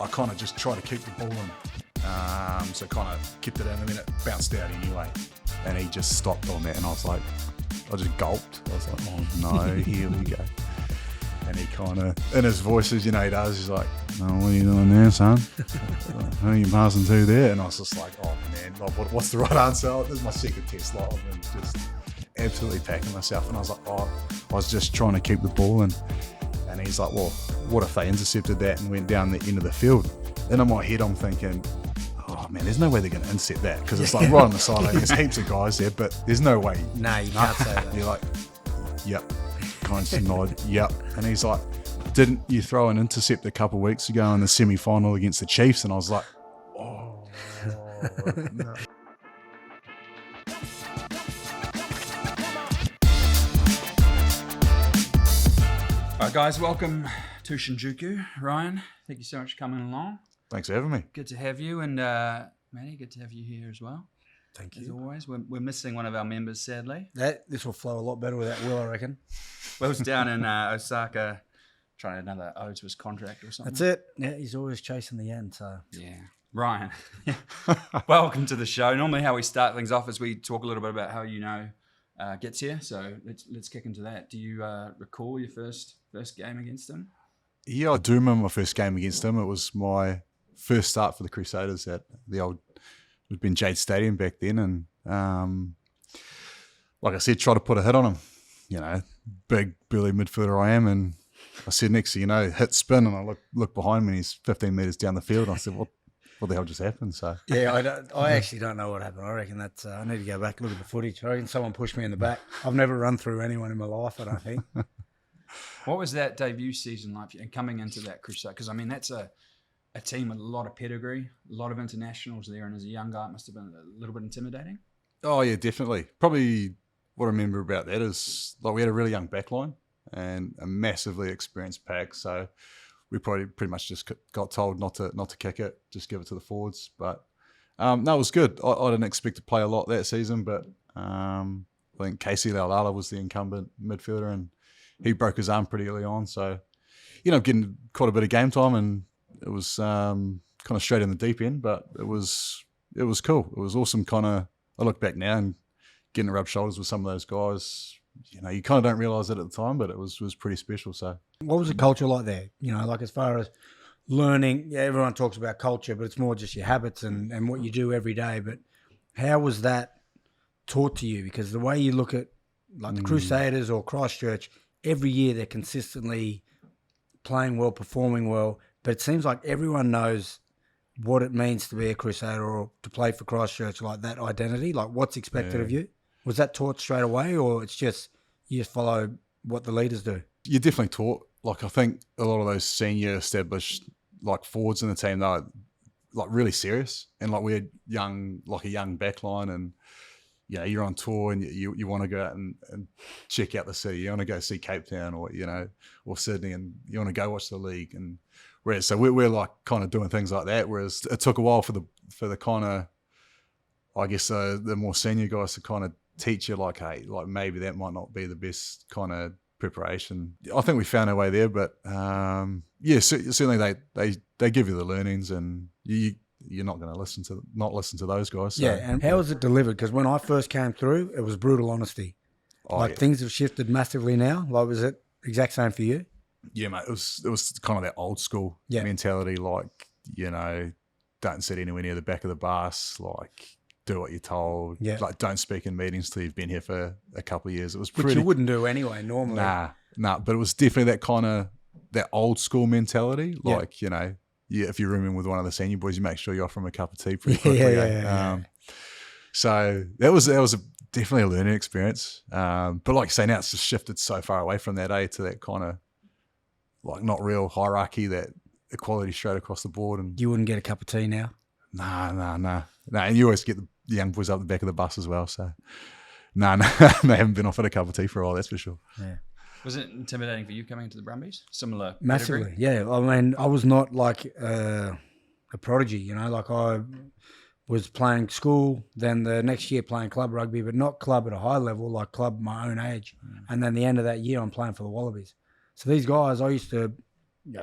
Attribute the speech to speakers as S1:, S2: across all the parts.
S1: I kind of just tried to keep the ball in. So kind of kept it in, and then it bounced out anyway. And he just stopped on that, and I was like, I just gulped. I was like, oh no, here we go. And he kind of, in his voices, you know, he does, he's like, oh, what are you doing there, son? Who are you passing to there? And I was just like, oh man, like, what's the right answer? Oh, this is my second test. Like, I've been just absolutely packing myself. And I was like, oh, I was just trying to keep the ball in. And he's like, well, what if they intercepted that and went down the end of the field? And in my head, I'm thinking, oh man, there's no way they're going to intercept that, because it's like right on the sideline. There's heaps of guys there, but there's no way.
S2: No, you can't say that.
S1: You're like, yep. Kind of just nod, yep. And he's like, didn't you throw an intercept a couple of weeks ago in the semi-final against the Chiefs? And I was like, oh, no.
S3: All right, guys, welcome to Shinjuku. Ryan, thank you so much for coming along.
S1: Thanks for having me.
S3: Good to have you. And Matty, good to have you here as well.
S2: Thank
S3: As
S2: you.
S3: always, we're missing one of our members, sadly.
S2: This will flow a lot better without Will, I reckon.
S3: Will's down in Osaka trying another ode to his contract or something.
S2: That's it. Yeah, he's always chasing the end. So
S3: Yeah. Ryan, welcome to the show. Normally how we start things off is we talk a little bit about how you know Gits here. So let's kick into that. Do you recall your first game against him?
S1: Yeah, I do remember my first game against him. It was my first start for the Crusaders at the old, it would have been Jade Stadium back then. And like I said, try to put a hit on him. You know, big, burly midfielder I am. And I said, next thing you know, hit spin, and I look behind me and he's 15 metres down the field. And I said, what the hell just happened? So
S2: yeah, I actually don't know what happened. I reckon that's I need to go back, look at the footage. I reckon someone pushed me in the back. I've never run through anyone in my life, I don't think.
S3: What was that debut season like for you, and coming into that Crusade? Because, I mean, that's a team with a lot of pedigree, a lot of internationals there, and as a young guy, it must have been a little bit intimidating.
S1: Oh, yeah, definitely. Probably what I remember about that is, like, we had a really young backline and a massively experienced pack, so we probably pretty much just got told not to kick it, just give it to the forwards. But no, it was good. I didn't expect to play a lot that season, but I think Casey Laulala was the incumbent midfielder, and he broke his arm pretty early on. So, you know, getting quite a bit of game time, and it was kind of straight in the deep end, but it was cool. It was awesome. Kind of, I look back now and getting to rub shoulders with some of those guys. You know, you kind of don't realise it at the time, but it was pretty special. So,
S2: What was the culture like there? You know, like as far as learning, yeah, everyone talks about culture, but it's more just your habits and what you do every day. But how was that taught to you? Because the way you look at like the Crusaders or Christchurch, every year they're consistently playing well, performing well, but it seems like everyone knows what it means to be a Crusader or to play for Christchurch, like that identity, like what's expected of you. Was that taught straight away, or it's just you just follow what the leaders do? You're
S1: definitely taught. Like, I think a lot of those senior established like forwards in the team, they're like really serious, and like we had a young backline, and you know, you're on tour and you want to go out and check out the city. You want to go see Cape Town or, you know, or Sydney, and you want to go watch the league. And whereas, so we're like kind of doing things like that. Whereas it took a while for the kind of, I guess, the more senior guys to kind of teach you, like, hey, like maybe that might not be the best kind of preparation. I think we found our way there, but yeah, certainly they give you the learnings, and you're not going to listen to those guys. So.
S2: Yeah, and how was it delivered? Because when I first came through, it was brutal honesty. Things have shifted massively now. Like, was it exact same for you?
S1: Yeah, mate. It was kind of that old school mentality. Like, you know, don't sit anywhere near the back of the bus. Like, do what you're told. Yeah. Like, don't speak in meetings till you've been here for a couple of years. It was pretty.
S2: Which you wouldn't do anyway normally.
S1: Nah. But it was definitely that old school mentality. Like, you know. Yeah, if you're rooming with one of the senior boys, you make sure you offer them a cup of tea pretty quickly. So that was definitely a learning experience. But like I say, now it's just shifted so far away from that, to that kind of like not real hierarchy, that equality straight across the board. And
S2: you wouldn't get a cup of tea now?
S1: Nah. And you always get the young boys up the back of the bus as well. So they haven't been offered a cup of tea for a while, that's for sure.
S3: Yeah. Was it intimidating for you coming into the Brumbies? Similar
S2: massively,
S3: pedigree?
S2: Yeah. I mean, I was not like a prodigy, you know, like I was playing school, then the next year playing club rugby, but not club at a high level, like club my own age. And then the end of that year, I'm playing for the Wallabies. So these guys, I used to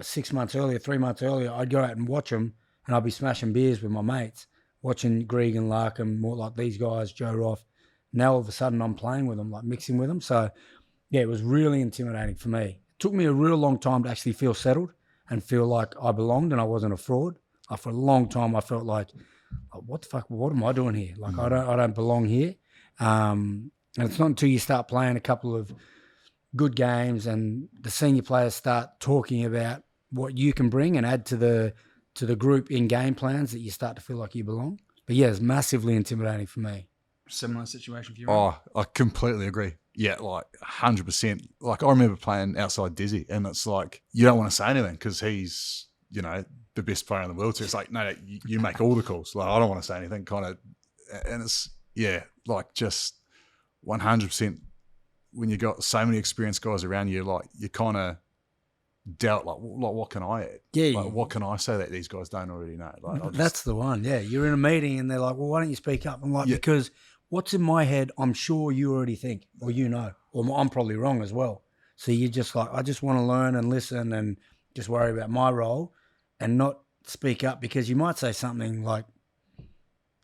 S2: 6 months earlier, 3 months earlier, I'd go out and watch them, and I'd be smashing beers with my mates, watching Greig and Larkham, more like these guys, Joe Roth. Now all of a sudden I'm playing with them, like mixing with them. So yeah, it was really intimidating for me. It took me a real long time to actually feel settled and feel like I belonged and I wasn't a fraud. For a long time, I felt like, what the fuck? What am I doing here? Like I don't belong here. And it's not until you start playing a couple of good games and the senior players start talking about what you can bring and add to the group in game plans that you start to feel like you belong. But yeah, it's massively intimidating for me.
S3: Similar situation for you?
S1: Oh, I completely agree. Yeah, like 100%. Like I remember playing outside Dizzy, and it's like you don't want to say anything because he's, you know, the best player in the world. So it's like, no, you make all the calls. Like I don't want to say anything, kind of. And it's like just 100%. When you got so many experienced guys around you, like you kind of doubt, like what can I add?
S2: Yeah,
S1: like what can I say that these guys don't already know? Like
S2: that's the one. Yeah, you're in a meeting and they're like, well, why don't you speak up? I'm like, because what's in my head, I'm sure you already think, or you know, or I'm probably wrong as well. So you're just like, I just want to learn and listen and just worry about my role and not speak up because you might say something like,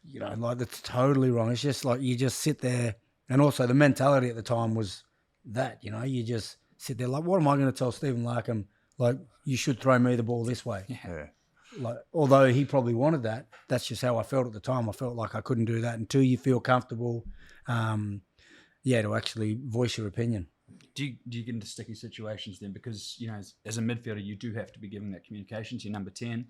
S2: you know, like that's totally wrong. It's just like you just sit there. And also the mentality at the time was that, you know, you just sit there like, what am I going to tell Stephen Larkham? Like, you should throw me the ball this way.
S1: Yeah.
S2: Like, although he probably wanted that, that's just how I felt at the time. I felt like I couldn't do that until you feel comfortable, to actually voice your opinion.
S3: Do you get into sticky situations then? Because, you know, as a midfielder, you do have to be giving that communication to your number 10.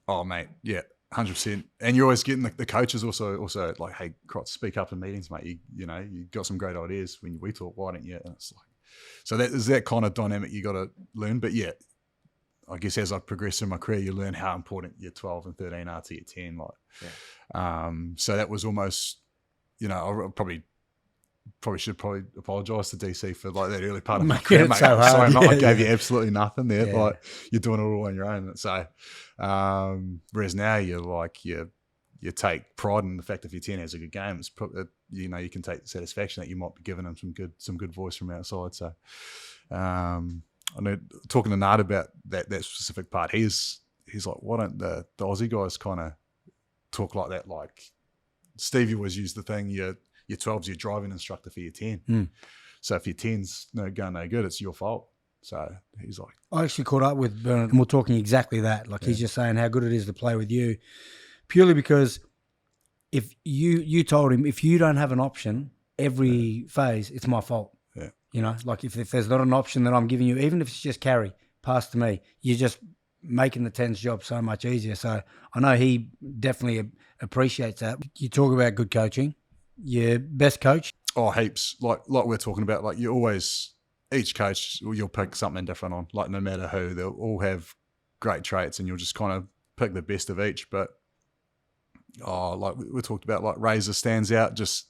S1: Oh, mate, yeah. 100%, and you're always getting the coaches also like, hey, Crotty, speak up in meetings, mate. You know, you got some great ideas when we talk. Why don't you? And it's like, so that is that kind of dynamic you got to learn. But yeah, I guess as I progress in my career, you learn how important your 12 and 13 are to your 10. Like, so that was almost, you know, I probably should apologise to DC for like that early part of my career, mate.
S2: So hard.
S1: Sorry, I gave you absolutely nothing there. Yeah. Like you're doing it all on your own. So, whereas now you're like you take pride in the fact if your 10 has a good game, it's you know, you can take satisfaction that you might be giving them some good voice from outside. So, I know talking to Nard about that specific part, he's like, why don't the Aussie guys kind of talk like that? Like Stevie always used the thing, your 12's your driving instructor for your 10. So if your 10's going no good, it's your fault. So he's like,
S2: I actually caught up with Bernard and we're talking exactly that. Like he's just saying how good it is to play with you, purely because if you told him if you don't have an option every phase, it's my fault.
S1: Yeah.
S2: You know, like if there's not an option that I'm giving you, even if it's just carry, pass to me, you're just making the 10's job so much easier. So I know he definitely appreciates that. You talk about good coaching. Your best coach?
S1: Oh, heaps. Like we're talking about, like you always, each coach, you'll pick something different on. Like no matter who, they'll all have great traits and you'll just kind of pick the best of each. But, like we talked about, like Razor stands out just,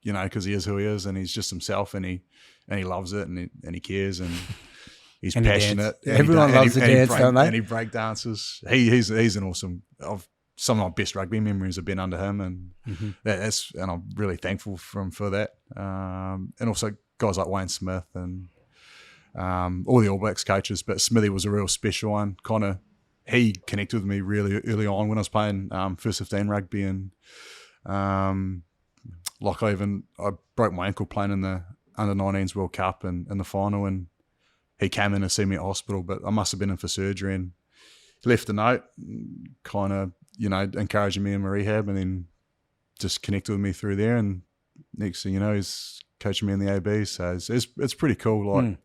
S1: you know, because he is who he is and he's just himself and he loves it and he cares and he's and passionate.
S2: He everyone loves the dance, don't they?
S1: And he break dances. He's an awesome... Some of my best rugby memories have been under him, and and I'm really thankful for that. And also guys like Wayne Smith and all the All Blacks coaches, but Smithy was a real special one. Kind of, he connected with me really early on when I was playing first 15 rugby, and like I broke my ankle playing in the under-19s World Cup and in the final, and he came in to see me at hospital, but I must have been in for surgery, and he left a note, kind of, you know, encouraging me in my rehab, and then just connected with me through there. And next thing you know, he's coaching me in the AB. So it's pretty cool. Like,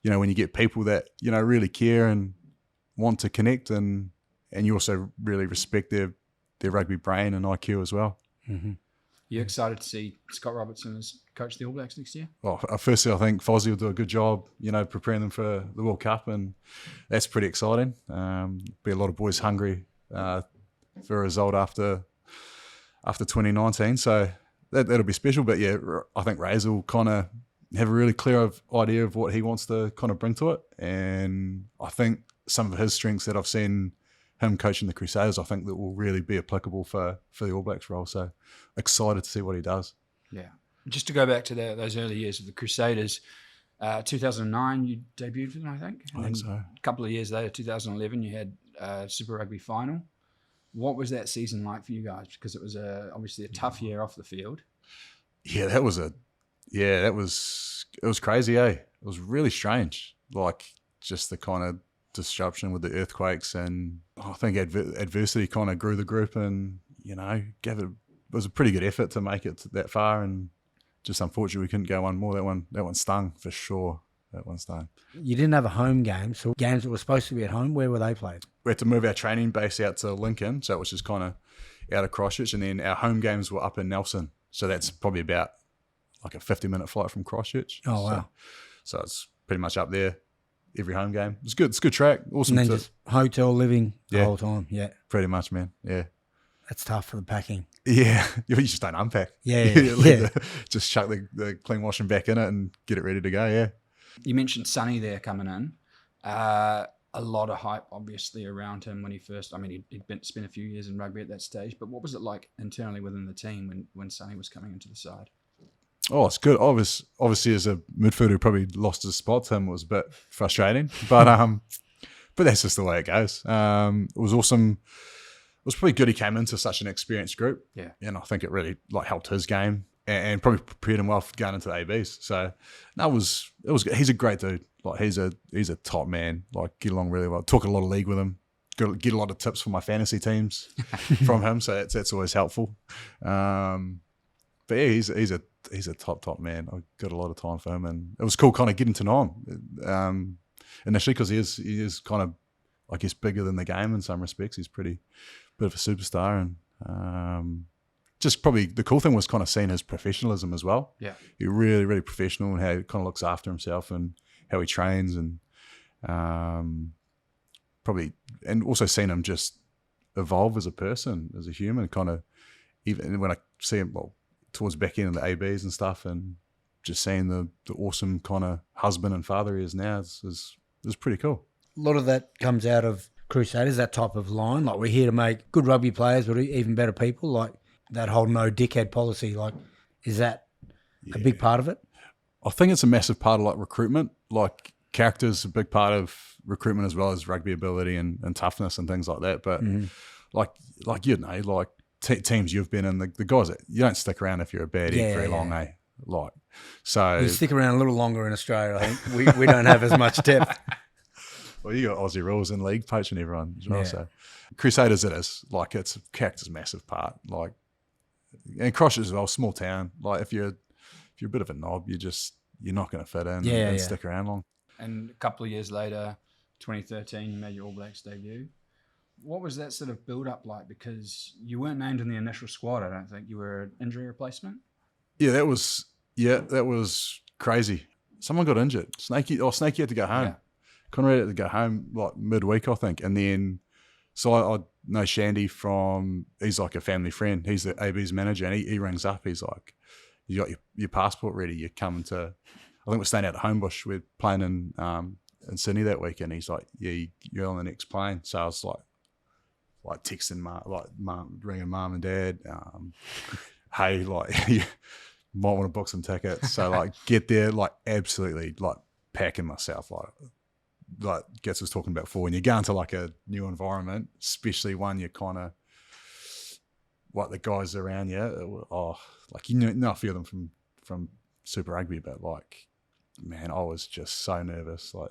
S1: you know, when you get people that, you know, really care and want to connect, and you also really respect their rugby brain and IQ as well.
S3: You excited to see Scott Robertson as coach the All Blacks next year?
S1: Well, firstly, I think Fozzie will do a good job, you know, preparing them for the World Cup, and that's pretty exciting. Be a lot of boys hungry for a result after 2019, so that'll be special. But yeah, I think Razor will kind of have a really clear idea of what he wants to kind of bring to it, and I think some of his strengths that I've seen him coaching the Crusaders, I think that will really be applicable for the All Blacks role. So excited to see what he does.
S3: Yeah, just to go back to those early years of the Crusaders, 2009, you debuted for them, I think.
S1: I think so.
S3: A couple of years later, 2011, you had Super Rugby final. What was that season like for you guys? Because it was obviously a tough year off the field.
S1: Yeah, it was crazy, eh? It was really strange. Like just the kind of disruption with the earthquakes, and I think adversity kind of grew the group, and it was a pretty good effort to make it that far, and just unfortunately we couldn't go one more. That one stung for sure. That one stung.
S2: You didn't have a home game, so games that were supposed to be at home, where were they played?
S1: We had to move our training base out to Lincoln, so it was just kind of out of Christchurch, and then our home games were up in Nelson, so that's probably about like a 50-minute flight from Christchurch.
S2: Oh, wow.
S1: So it's pretty much up there every home game. It's good. It's a good track. Awesome.
S2: And then just hotel living the whole time. Yeah.
S1: Pretty much, man. Yeah.
S2: That's tough for the packing.
S1: Yeah. You just don't unpack.
S2: Yeah.
S1: Just chuck the clean washing back in it and get it ready to go, yeah.
S3: You mentioned Sonny there coming in. A lot of hype, obviously, around him when he first... I mean, he'd spent a few years in rugby at that stage, but what was it like internally within the team when Sonny was coming into the side?
S1: Oh, it's good. Obviously, as a midfielder who probably lost his spot to him, it was a bit frustrating, but that's just the way it goes. It was awesome. It was pretty good he came into such an experienced group.
S3: Yeah.
S1: And I think it really helped his game and probably prepared him well for going into the ABs. So no, it was good. He's a great dude. Like he's a top man. Like get along really well. Talk a lot of league with him. Get a lot of tips for my fantasy teams from him. So that's always helpful. But yeah, he's a top man. I got a lot of time for him, and it was cool kind of getting to know him initially, because he is kind of, I guess, bigger than the game in some respects. He's pretty bit of a superstar, and just probably the cool thing was kind of seeing his professionalism as well.
S3: Yeah,
S1: he's really, really professional, and how he kind of looks after himself and how he trains, and and also seeing him just evolve as a person, as a human, kind of, even when I see him, towards back end of the ABs and stuff, and just seeing the awesome kind of husband and father he is now is pretty cool.
S2: A lot of that comes out of Crusaders, that type of line. Like, we're here to make good rugby players, but even better people. Like that whole no dickhead policy. Like, is that a big part of it?
S1: I think it's a massive part of recruitment. Like, character's a big part of recruitment, as well as rugby ability and toughness and things like that. But teams you've been in, the guys that you don't stick around if you're a baddie very long, eh? So
S2: you stick around a little longer in Australia. I think we don't have as much depth.
S1: Well, you got Aussie rules in league poaching everyone as well. Yeah. So Crusaders, it is it's character's a massive part. And Christchurch as well, small town. Like if you're a bit of a knob, you're not going to fit in and stick around long.
S3: And a couple of years later, 2013, you made your All Blacks debut. What was that sort of build up like? Because you weren't named in the initial squad, I don't think. You were an injury replacement?
S1: Yeah, that was crazy. Someone got injured. Snakey had to go home. Yeah. Conrad had to go home midweek, I think. And then, so I know Shandy he's like a family friend. He's the AB's manager, and he rings up. He's like, you got your passport ready? You're coming to, I think we're staying out at Homebush. We're playing in Sydney that week. And he's like, yeah, you're on the next plane. So I was like texting mum, ringing mum and dad. Hey, you might want to book some tickets. So get there, absolutely packing myself. Like Gits was talking about before, when you go into a new environment, especially one you're kind of the guys around you, I feel them from Super Rugby, but man, I was just so nervous. I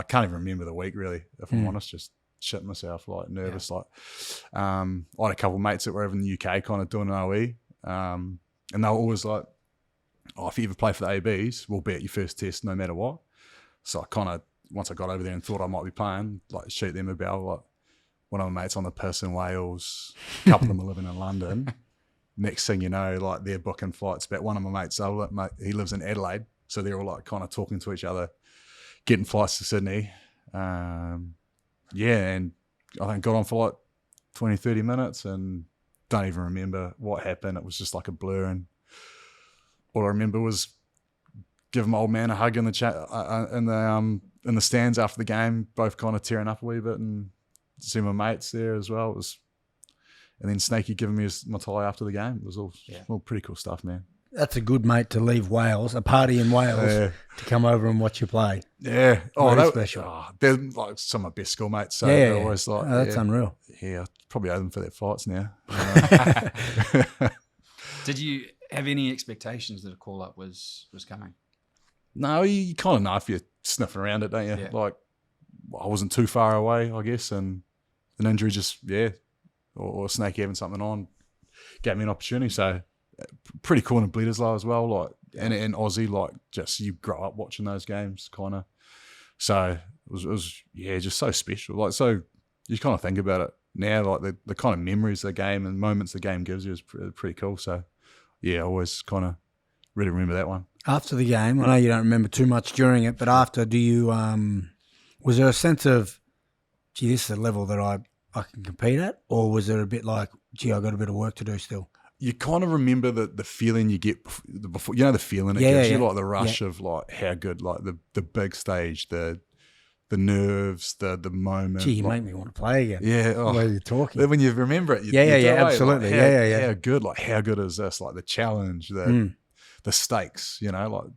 S1: can't even remember the week really, if I'm honest, just shitting myself, nervous. I had a couple of mates that were over in the UK kind of doing an OE, and they were always like, oh, if you ever play for the ABs, we'll be at your first test no matter what. So I kind of, once I got over there and thought I might be playing, shoot them a bell. One of my mates on the piss in Wales, a couple of them are living in London. Next thing you know, they're booking flights back. One of my mates, he lives in Adelaide, so they're all kind of talking to each other, getting flights to Sydney. And I think got on for 20, 30 minutes and don't even remember what happened. It was just like a blur, and all I remember was giving my old man a hug in the stands after the game, both kind of tearing up a wee bit, and see my mates there as well. And then Snakey giving me my tie after the game. It was all pretty cool stuff, man.
S2: That's a good mate to leave Wales, a party in Wales, to come over and watch you play.
S1: Yeah. Oh,
S2: Very
S1: that
S2: special.
S1: Oh, they're like some of my best schoolmates. So
S2: Yeah,
S1: they're
S2: yeah.
S1: always like,
S2: Oh, that's unreal.
S1: Yeah, I probably owe them for their flights now.
S3: Did you have any expectations that a call-up was coming?
S1: No, you kind of know if you're sniffing around it, don't you?
S3: Yeah.
S1: Like, I wasn't too far away, I guess, and an injury just, or Snakey having something on gave me an opportunity. So, pretty cool in Bledisloe as well, like, and Aussie, like, just you grow up watching those games, kind of. So, it was just so special. Like, so you kind of think about it now, like the kind of memories the game and moments the game gives you is pretty cool. So, yeah, I always kind of really remember that one.
S2: After the game, I know you don't remember too much during it, but after, do you, was there a sense of, gee, this is a level that I can compete at? Or was there a bit like, gee, I got a bit of work to do still?
S1: You kind of remember the feeling you get before, you know, the feeling it gives you, like the rush of like how good, like the big stage, the nerves, the moment.
S2: Gee, you
S1: like,
S2: make me want to play again.
S1: Yeah.
S2: The way you're talking.
S1: When you remember it, you
S2: absolutely.
S1: Like, how good, like how good is this? Like the challenge, the stakes, you know,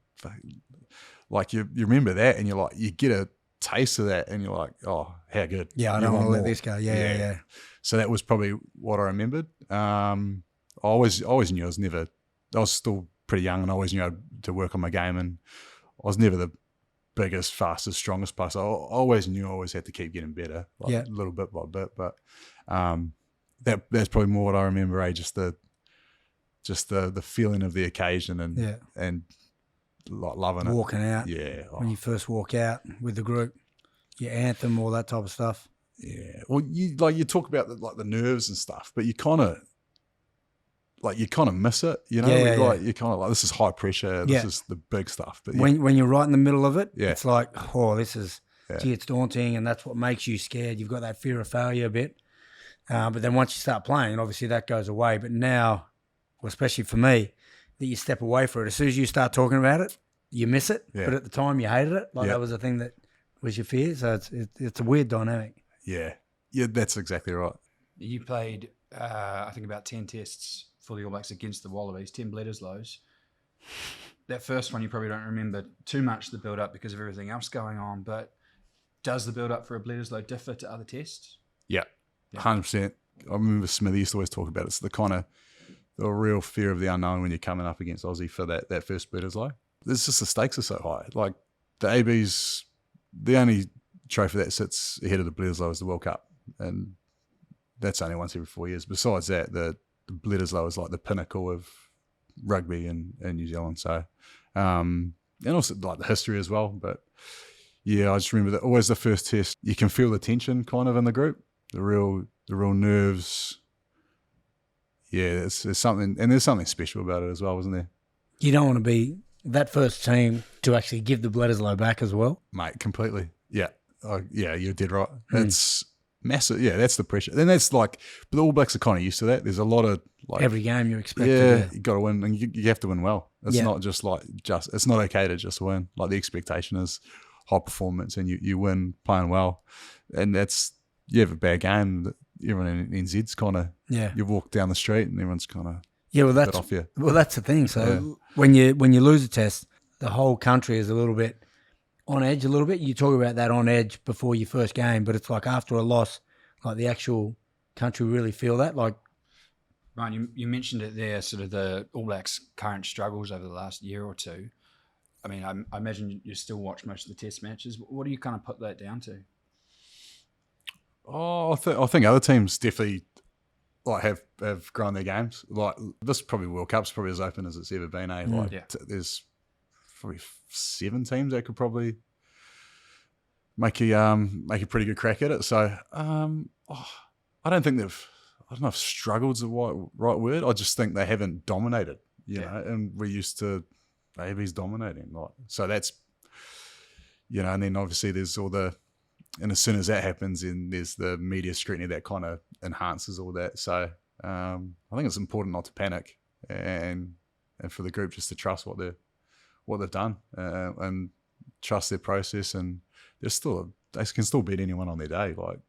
S1: like you remember that and you're like, you get a taste of that and you're like, oh, how good.
S2: Yeah, I don't want to let this go. Yeah.
S1: So that was probably what I remembered. I always knew I was still pretty young and I always knew I had to work on my game, and I was never the biggest, fastest, strongest player. I always knew I always had to keep getting better, little bit by bit. But that's probably more what I remember, just the feeling of the occasion and like loving
S2: Walking out.
S1: Yeah.
S2: When you first walk out with the group, your anthem, all that type of stuff.
S1: Yeah. Well, you talk about the nerves and stuff, but you kind of miss it, you know. You kind of like, this is high pressure. This is the big stuff. But
S2: when you're right in the middle of it, it's like, oh, this is, gee, it's daunting, and that's what makes you scared. You've got that fear of failure a bit, but then once you start playing, obviously that goes away. But now, well, especially for me, that you step away from it. As soon as you start talking about it, you miss it. Yeah. But at the time, you hated it. Like that was the thing that was your fear. So it's a weird dynamic.
S1: Yeah, that's exactly right.
S3: You played, I think, about 10 tests for the All Blacks against the Wallabies, 10 Bledisloes. That first one you probably don't remember too much, the build-up, because of everything else going on. But does the build-up for a Bledisloe differ to other tests? Yeah.
S1: 100%. I remember Smithy used to always talk about it. It's the real fear of the unknown when you're coming up against Aussie for that first Bledisloe. It's just the stakes are so high. Like the AB's, the only trophy that sits ahead of the Bledisloe is the World Cup, and that's only once every 4 years. Besides that, the Bledisloe is like the pinnacle of rugby in New Zealand. So, and also like the history as well. But yeah, I just remember that always the first test, you can feel the tension kind of in the group, the real nerves. Yeah, there's something special about it as well, wasn't there?
S2: You don't want to be that first team to actually give the Bledisloe back as well,
S1: mate. Completely. Yeah. Yeah, you're dead right. That's massive. Yeah, that's the pressure. Then that's like, but the All Blacks are kind of used to that. There's a lot of like
S2: every game you expect.
S1: Yeah, you got to win, and you have to win well. It's not just like it's not okay to just win. Like the expectation is high performance, and you win playing well, and you have a bad game. Everyone in NZ's kind of you walk down the street and everyone's kind of bit off you.
S2: Well, that's the thing. So when you lose a test, the whole country is a little bit on edge. A little bit. You talk about that on edge before your first game, but it's like after a loss, like the actual country really feel that. Like
S3: Ryan, you mentioned it there, sort of the All Blacks' current struggles over the last year or two. I mean, I imagine you still watch most of the test matches. What do you kind of put that down to?
S1: Oh, I think other teams definitely like have grown their games. Like this probably World Cup's probably as open as it's ever been. There's probably 7 teams that could probably make a pretty good crack at it. So I don't think I don't know if struggled's the right word. I just think they haven't dominated, you know, and we're used to AB's dominating. Like, so that's, you know, and then obviously there's and as soon as that happens, then there's the media scrutiny that kind of enhances all that. So I think it's important not to panic and for the group just to trust what they've done and trust their process. And they can still beat anyone on their day, like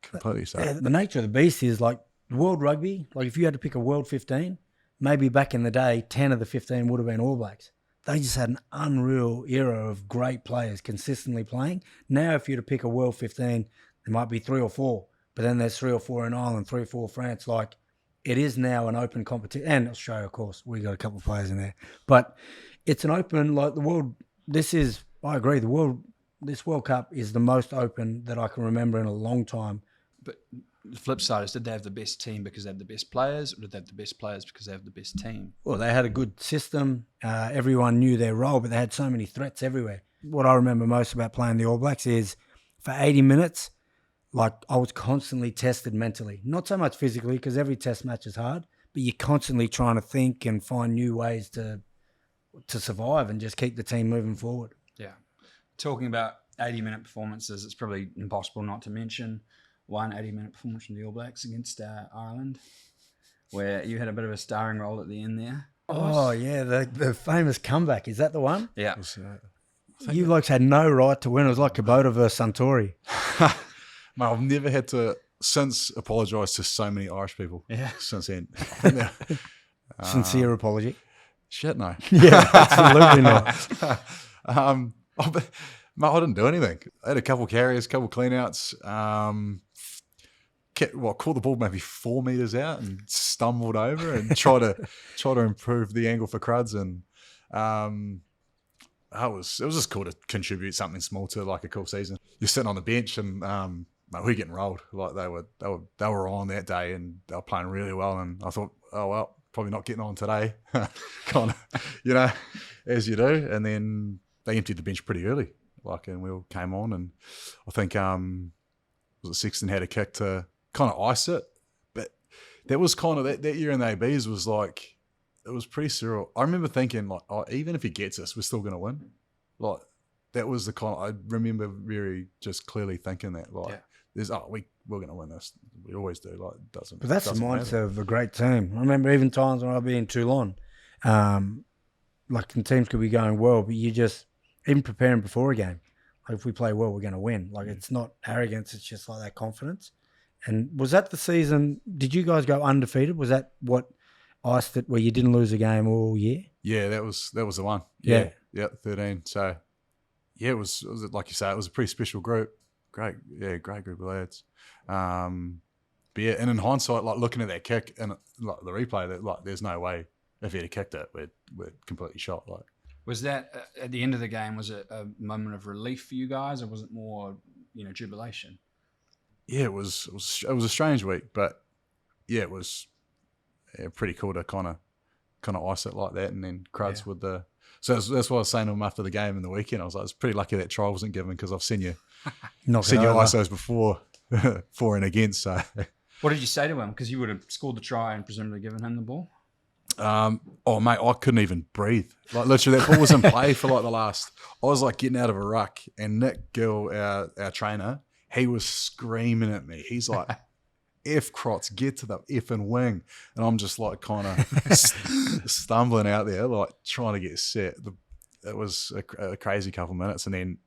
S1: completely. So
S2: the nature of the beast is like world rugby. Like if you had to pick a world 15, maybe back in the day, 10 of the 15 would have been All Blacks. They just had an unreal era of great players consistently playing. Now, if you're to pick a World 15, there might be 3 or 4, but then there's 3 or 4 in Ireland, 3 or 4 France. Like, it is now an open competition. And Australia, of course, we got a couple of players in there. But it's an open, like the world, I agree, this World Cup is the most open that I can remember in a long time.
S3: But the flip side is, did they have the best team because they have the best players, or did they have the best players because they have the best team?
S2: Well, they had a good system. Everyone knew their role, but they had so many threats everywhere. What I remember most about playing the All Blacks is for 80 minutes, like I was constantly tested mentally. Not so much physically, because every test match is hard, but you're constantly trying to think and find new ways to survive and just keep the team moving forward.
S3: Yeah. Talking about 80-minute performances, it's probably impossible not to mention one 80-minute performance from the All Blacks against Ireland, where you had a bit of a starring role at the end there.
S2: Oh, yeah, the famous comeback. Is that the one?
S3: Yeah.
S2: You blokes had no right to win. It was like Kubota versus Suntory.
S1: Mate, I've never had to since apologise to so many Irish people.
S3: Yeah.
S1: Since then.
S2: Sincere apology.
S1: Shit, no.
S2: Yeah, absolutely not.
S1: Mate, I didn't do anything. I had a couple carries, a couple clean-outs. Caught the ball maybe 4 meters out and stumbled over and try to improve the angle for Cruds. And it was just cool to contribute something small to like a cool season. You're sitting on the bench and mate, we're getting rolled. Like they were on that day and they were playing really well. And I thought, oh well, probably not getting on today, kind of, as you do. And then they emptied the bench pretty early, and we all came on. And I think was it Sexton had a kick to kind of ice it, but that was kind of that year in the ABs was like it was pretty surreal. I remember thinking like, oh, even if he gets us, we're still going to win. Like that was the kind. I remember very just clearly thinking that there's we're going to win this. We always do. Like it doesn't.
S2: But that's the mindset
S1: matter.
S2: of a great team. I remember even times when I'd be in Toulon, and teams could be going well, but you just even preparing before a game. Like if we play well, we're going to win. Like it's not arrogance; it's just like that confidence. And was that the season? Did you guys go undefeated? Was that what iced it, where you didn't lose a game all year?
S1: Yeah, that was the one.
S2: Yeah,
S1: 13. So yeah, it was like you say, it was a pretty special group. Great group of lads. But yeah, and in hindsight, like looking at that kick and like the replay, that like there's no way if he had kicked it, we're completely shot. Like,
S3: was that at the end of the game? Was it a moment of relief for you guys, or was it more jubilation?
S1: Yeah, it was a strange week, but yeah, it was pretty cool to kind of ice it like that, and then Cruds with the. So that's what I was saying to him after the game in the weekend. I was like, it's pretty lucky that trial wasn't given because I've seen you ISOs before, for and against. So,
S3: what did you say to him? Because you would have scored the try and presumably given him the ball.
S1: Oh mate, I couldn't even breathe. Like literally, that ball was in play for like the last. I was like getting out of a ruck, and Nick Gill, our trainer, he was screaming at me. He's like, F Crots, get to the effing wing. And I'm just like kind of stumbling out there, like trying to get set. It was a crazy couple of minutes. And then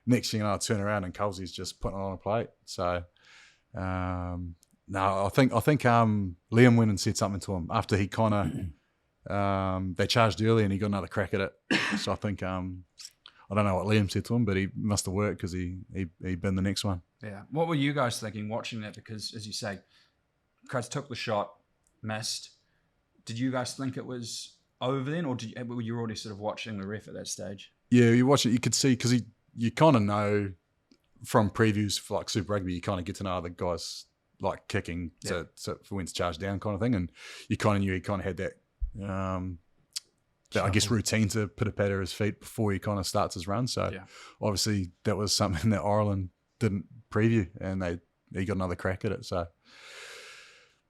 S1: next thing I turn around and Colsey's just putting it on a plate. So, no, I think Liam went and said something to him after he kind of, they charged early and he got another crack at it. So I think, I don't know what Liam said to him, but he must have worked because he been the next one.
S3: Yeah. What were you guys thinking watching that? Because as you say, Cruds took the shot, missed. Did you guys think it was over then, or were you already sort of watching the ref at that stage? Yeah,
S1: you watch it. You could see because you kind of know from previews for like Super Rugby, you kind of get to know other guys like kicking for when to charge down kind of thing, and you kind of knew he kind of had that. I guess routine to put a pad at his feet before he kind of starts his run. So obviously that was something that Ireland didn't preview, and he got another crack at it. So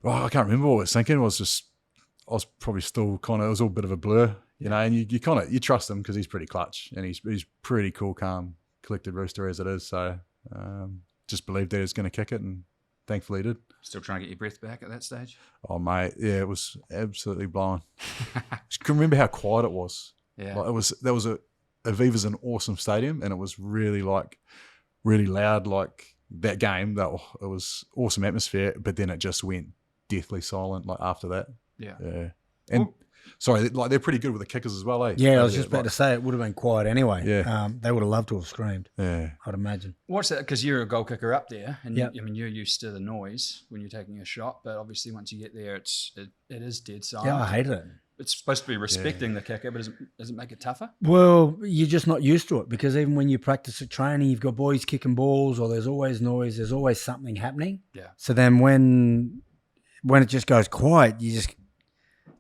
S1: I can't remember what I was thinking. I was probably still kind of, it was all a bit of a blur, and you kind of, you trust him because he's pretty clutch and he's pretty cool, calm, collected rooster as it is. So just believed that he was going to kick it, and thankfully he did.
S3: Still trying to get your breath back at that stage?
S1: Oh, mate, yeah, it was absolutely blowing. I can remember how quiet it was.
S3: Yeah,
S1: like Aviva's an awesome stadium, and it was really loud. Like that game, it was awesome atmosphere, but then it just went deathly silent. Like after that,
S3: yeah.
S1: And sorry, like they're pretty good with the kickers as well, eh?
S2: Yeah, I was just about to say it would have been quiet anyway.
S1: Yeah.
S2: They would have loved to have screamed.
S1: Yeah.
S2: I'd imagine.
S3: What's that? Because you're a goal kicker up there, and
S2: Yep.
S3: I mean you're used to the noise when you're taking a shot, but obviously once you get there, it is dead silent.
S2: Yeah, I hated it.
S3: It's supposed to be respecting the kicker, but does it make it tougher?
S2: Well, you're just not used to it because even when you practice at training, you've got boys kicking balls, or there's always noise. There's always something happening.
S3: Yeah.
S2: So then when it just goes quiet, it's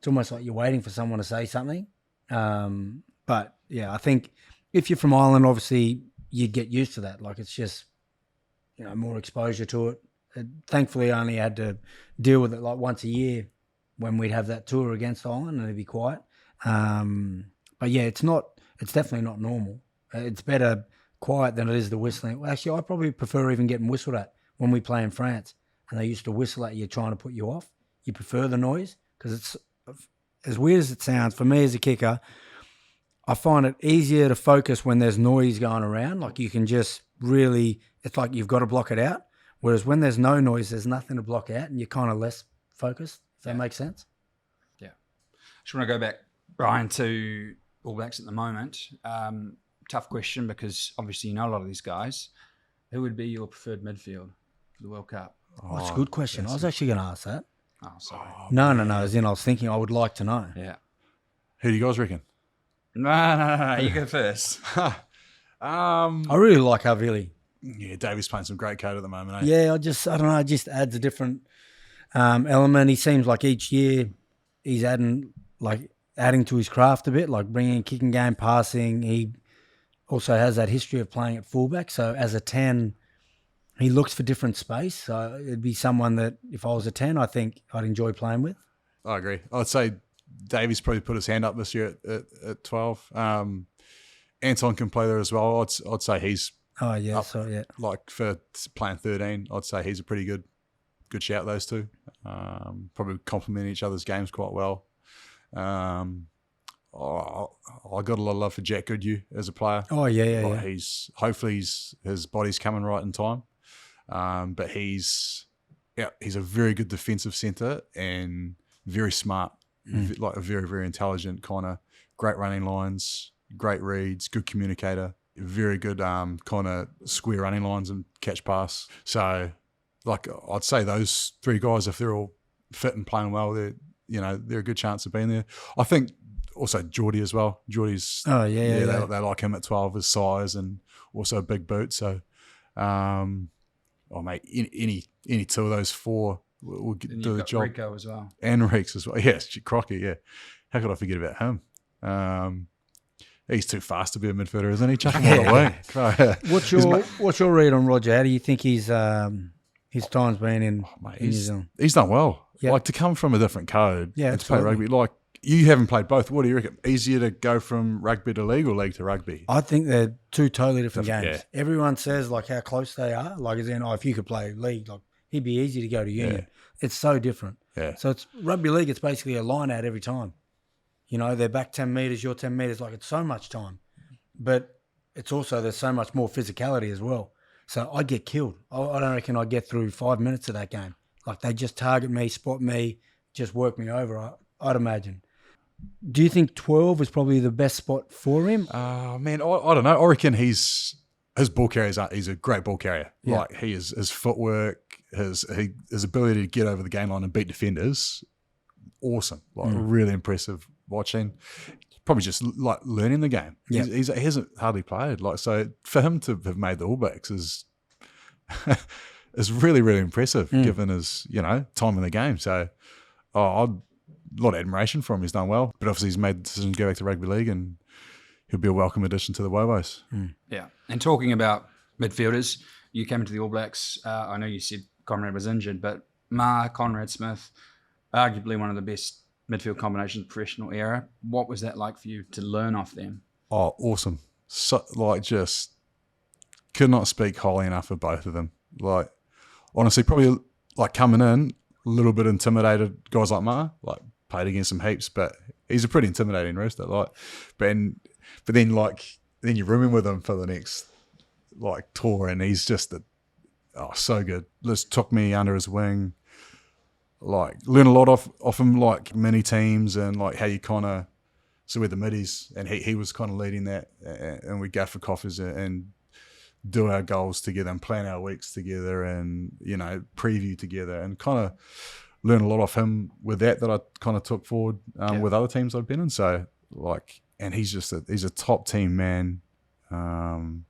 S2: almost like you're waiting for someone to say something. But yeah, I think if you're from Ireland, obviously you get used to that. Like it's just, more exposure to it. Thankfully, I only had to deal with it like once a year when we'd have that tour against Ireland and it'd be quiet. But yeah, it's definitely not normal. It's better quiet than it is the whistling. Well, actually, I probably prefer even getting whistled at when we play in France and they used to whistle at you trying to put you off. You prefer the noise because it's, as weird as it sounds, for me as a kicker, I find it easier to focus when there's noise going around. Like you can just really, it's like you've got to block it out. Whereas when there's no noise, there's nothing to block out and you're kind of less focused. Does that make sense?
S3: Yeah. Just want to go back, Ryan, to All Blacks at the moment. Tough question because obviously you know a lot of these guys. Who would be your preferred midfield for the World Cup?
S2: Oh, that's a good question. I was actually going to ask that.
S3: Oh, sorry.
S2: No. As in I was thinking I would like to know.
S3: Yeah.
S1: Who do you guys reckon?
S3: No. You go first.
S2: I really like Havili.
S1: Yeah, Davey's playing some great code at the moment, eh?
S2: Yeah, I don't know. It just adds a different element. He seems like each year he's adding to his craft a bit, like bringing kicking game, passing. He also has that history of playing at fullback. So as a 10, he looks for different space. So it'd be someone that if I was a 10, I think I'd enjoy playing with.
S1: I agree. I'd say Davey's probably put his hand up this year at 12. Anton can play there as well. I'd say he's
S2: Oh yeah,
S1: up,
S2: so yeah.
S1: like for playing 13, I'd say he's a pretty good shout, those two. Probably complement each other's games quite well. I got a lot of love for Jack Goodhue as a player.
S2: Oh yeah.
S1: Hopefully his body's coming right in time. But he's a very good defensive centre and very smart, like a very, very intelligent kind of, great running lines, great reads, good communicator, very good kind of square running lines and catch pass. So like I'd say those three guys, if they're all fit and playing well, they're a good chance of being there. I think also Geordie as well. Geordie's they like him at 12, his size and also a big boot. So mate, any two of those four will do the job.
S3: Rico as well.
S1: And Reeks as well. Yes, Crocky, yeah. How could I forget about him? He's too fast to be a midfielder, isn't he? Chuck him on the wing.
S2: What's your read on Roger? How do you think his time's been in New Zealand?
S1: He's done well.
S2: Yep.
S1: Like to come from a different code and to play
S2: absolutely.
S1: rugby. Like you haven't played both. What do you reckon? Easier to go from rugby to league or league to rugby?
S2: I think they're two totally different games.
S1: Yeah.
S2: Everyone says like how close they are. Like as in, if you could play league, like he'd be easy to go to union.
S1: Yeah.
S2: It's so different.
S1: Yeah.
S2: So it's rugby league. It's basically a line out every time. They're back 10 metres, you're 10 metres. Like it's so much time. But it's also, there's so much more physicality as well. So I'd get killed. I don't reckon I'd get through 5 minutes of that game. Like they just target me, spot me, just work me over, I'd imagine. Do you think 12 is probably the best spot for him?
S1: Man, I don't know. I reckon his ball carriers he's a great ball carrier.
S2: Yeah.
S1: Like his footwork, his ability to get over the game line and beat defenders, awesome. Like really impressive watching. Probably just like learning the game.
S2: Yeah.
S1: He hasn't hardly played. Like so for him to have made the All Blacks is really, really impressive given his, time in the game. So a lot of admiration for him. He's done well. But obviously he's made the decision to go back to rugby league and he'll be a welcome addition to the Wobos.
S3: Yeah. And talking about midfielders, you came into the All Blacks. I know you said Conrad was injured, but Conrad Smith, arguably one of the best midfield combinations professional era. What was that like for you to learn off them?
S1: Oh, awesome. So, just could not speak highly enough of both of them. Like, honestly, probably like coming in, a little bit intimidated, guys like Ma, like played against him heaps, but he's a pretty intimidating rooster. Like, but then you're rooming with him for the next tour and he's just so good. Just took me under his wing, like learn a lot off him, like mini teams and like how you kind of. So we're the middies, and he was kind of leading that, and we go for coffees and do our goals together and plan our weeks together, and preview together, and kind of learn a lot off him with that I kind of took forward with other teams I've been in. So like, and he's a top team man. Love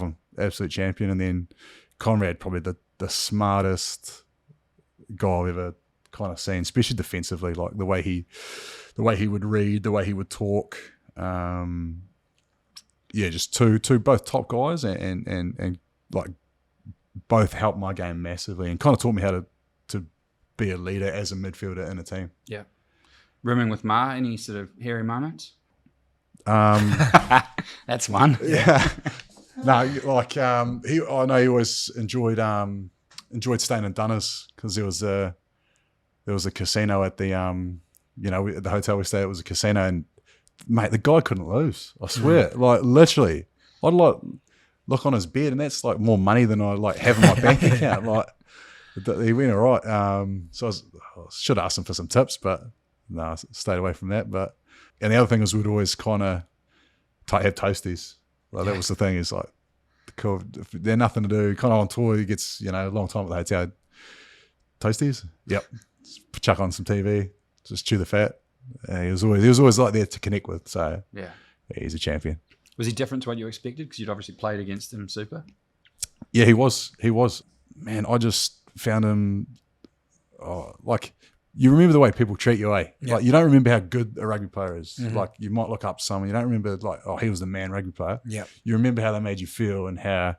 S1: him, absolute champion. And then Conrad, probably the smartest guy I've ever kind of seen, especially defensively, like the way he would read, the way he would talk. Just two both top guys, and like both helped my game massively, and kind of taught me how to be a leader as a midfielder in a team.
S3: Yeah. Rooming with Ma, any sort of hairy moments? That's one.
S1: Yeah. No, like I know he always enjoyed staying in Dunners because there was a casino at the at the hotel we stayed at was a casino, and mate, the guy couldn't lose. I swear, like literally, I'd like look on his bed, and that's like more money than I like have in my bank account. Like he went all right. So I should ask him for some tips, but no, I stayed away from that. And the other thing is we'd always kind of have toasties. Like that was the thing. Is like cool. If there's nothing to do, kind of on tour, he gets a long time at the hotel. Toasties. Yep. Chuck on some TV. Just chew the fat. He was always like there to connect with. So yeah, he's a champion.
S3: Was he different to what you expected? Because you'd obviously played against him super.
S1: Yeah, he was. Man, I just found him. Like you remember the way people treat you, eh?
S2: Yeah.
S1: Like you don't remember how good a rugby player is.
S2: Mm-hmm.
S1: Like you might look up someone, you don't remember like, oh, he was the man rugby player.
S2: Yeah.
S1: You remember how they made you feel and how,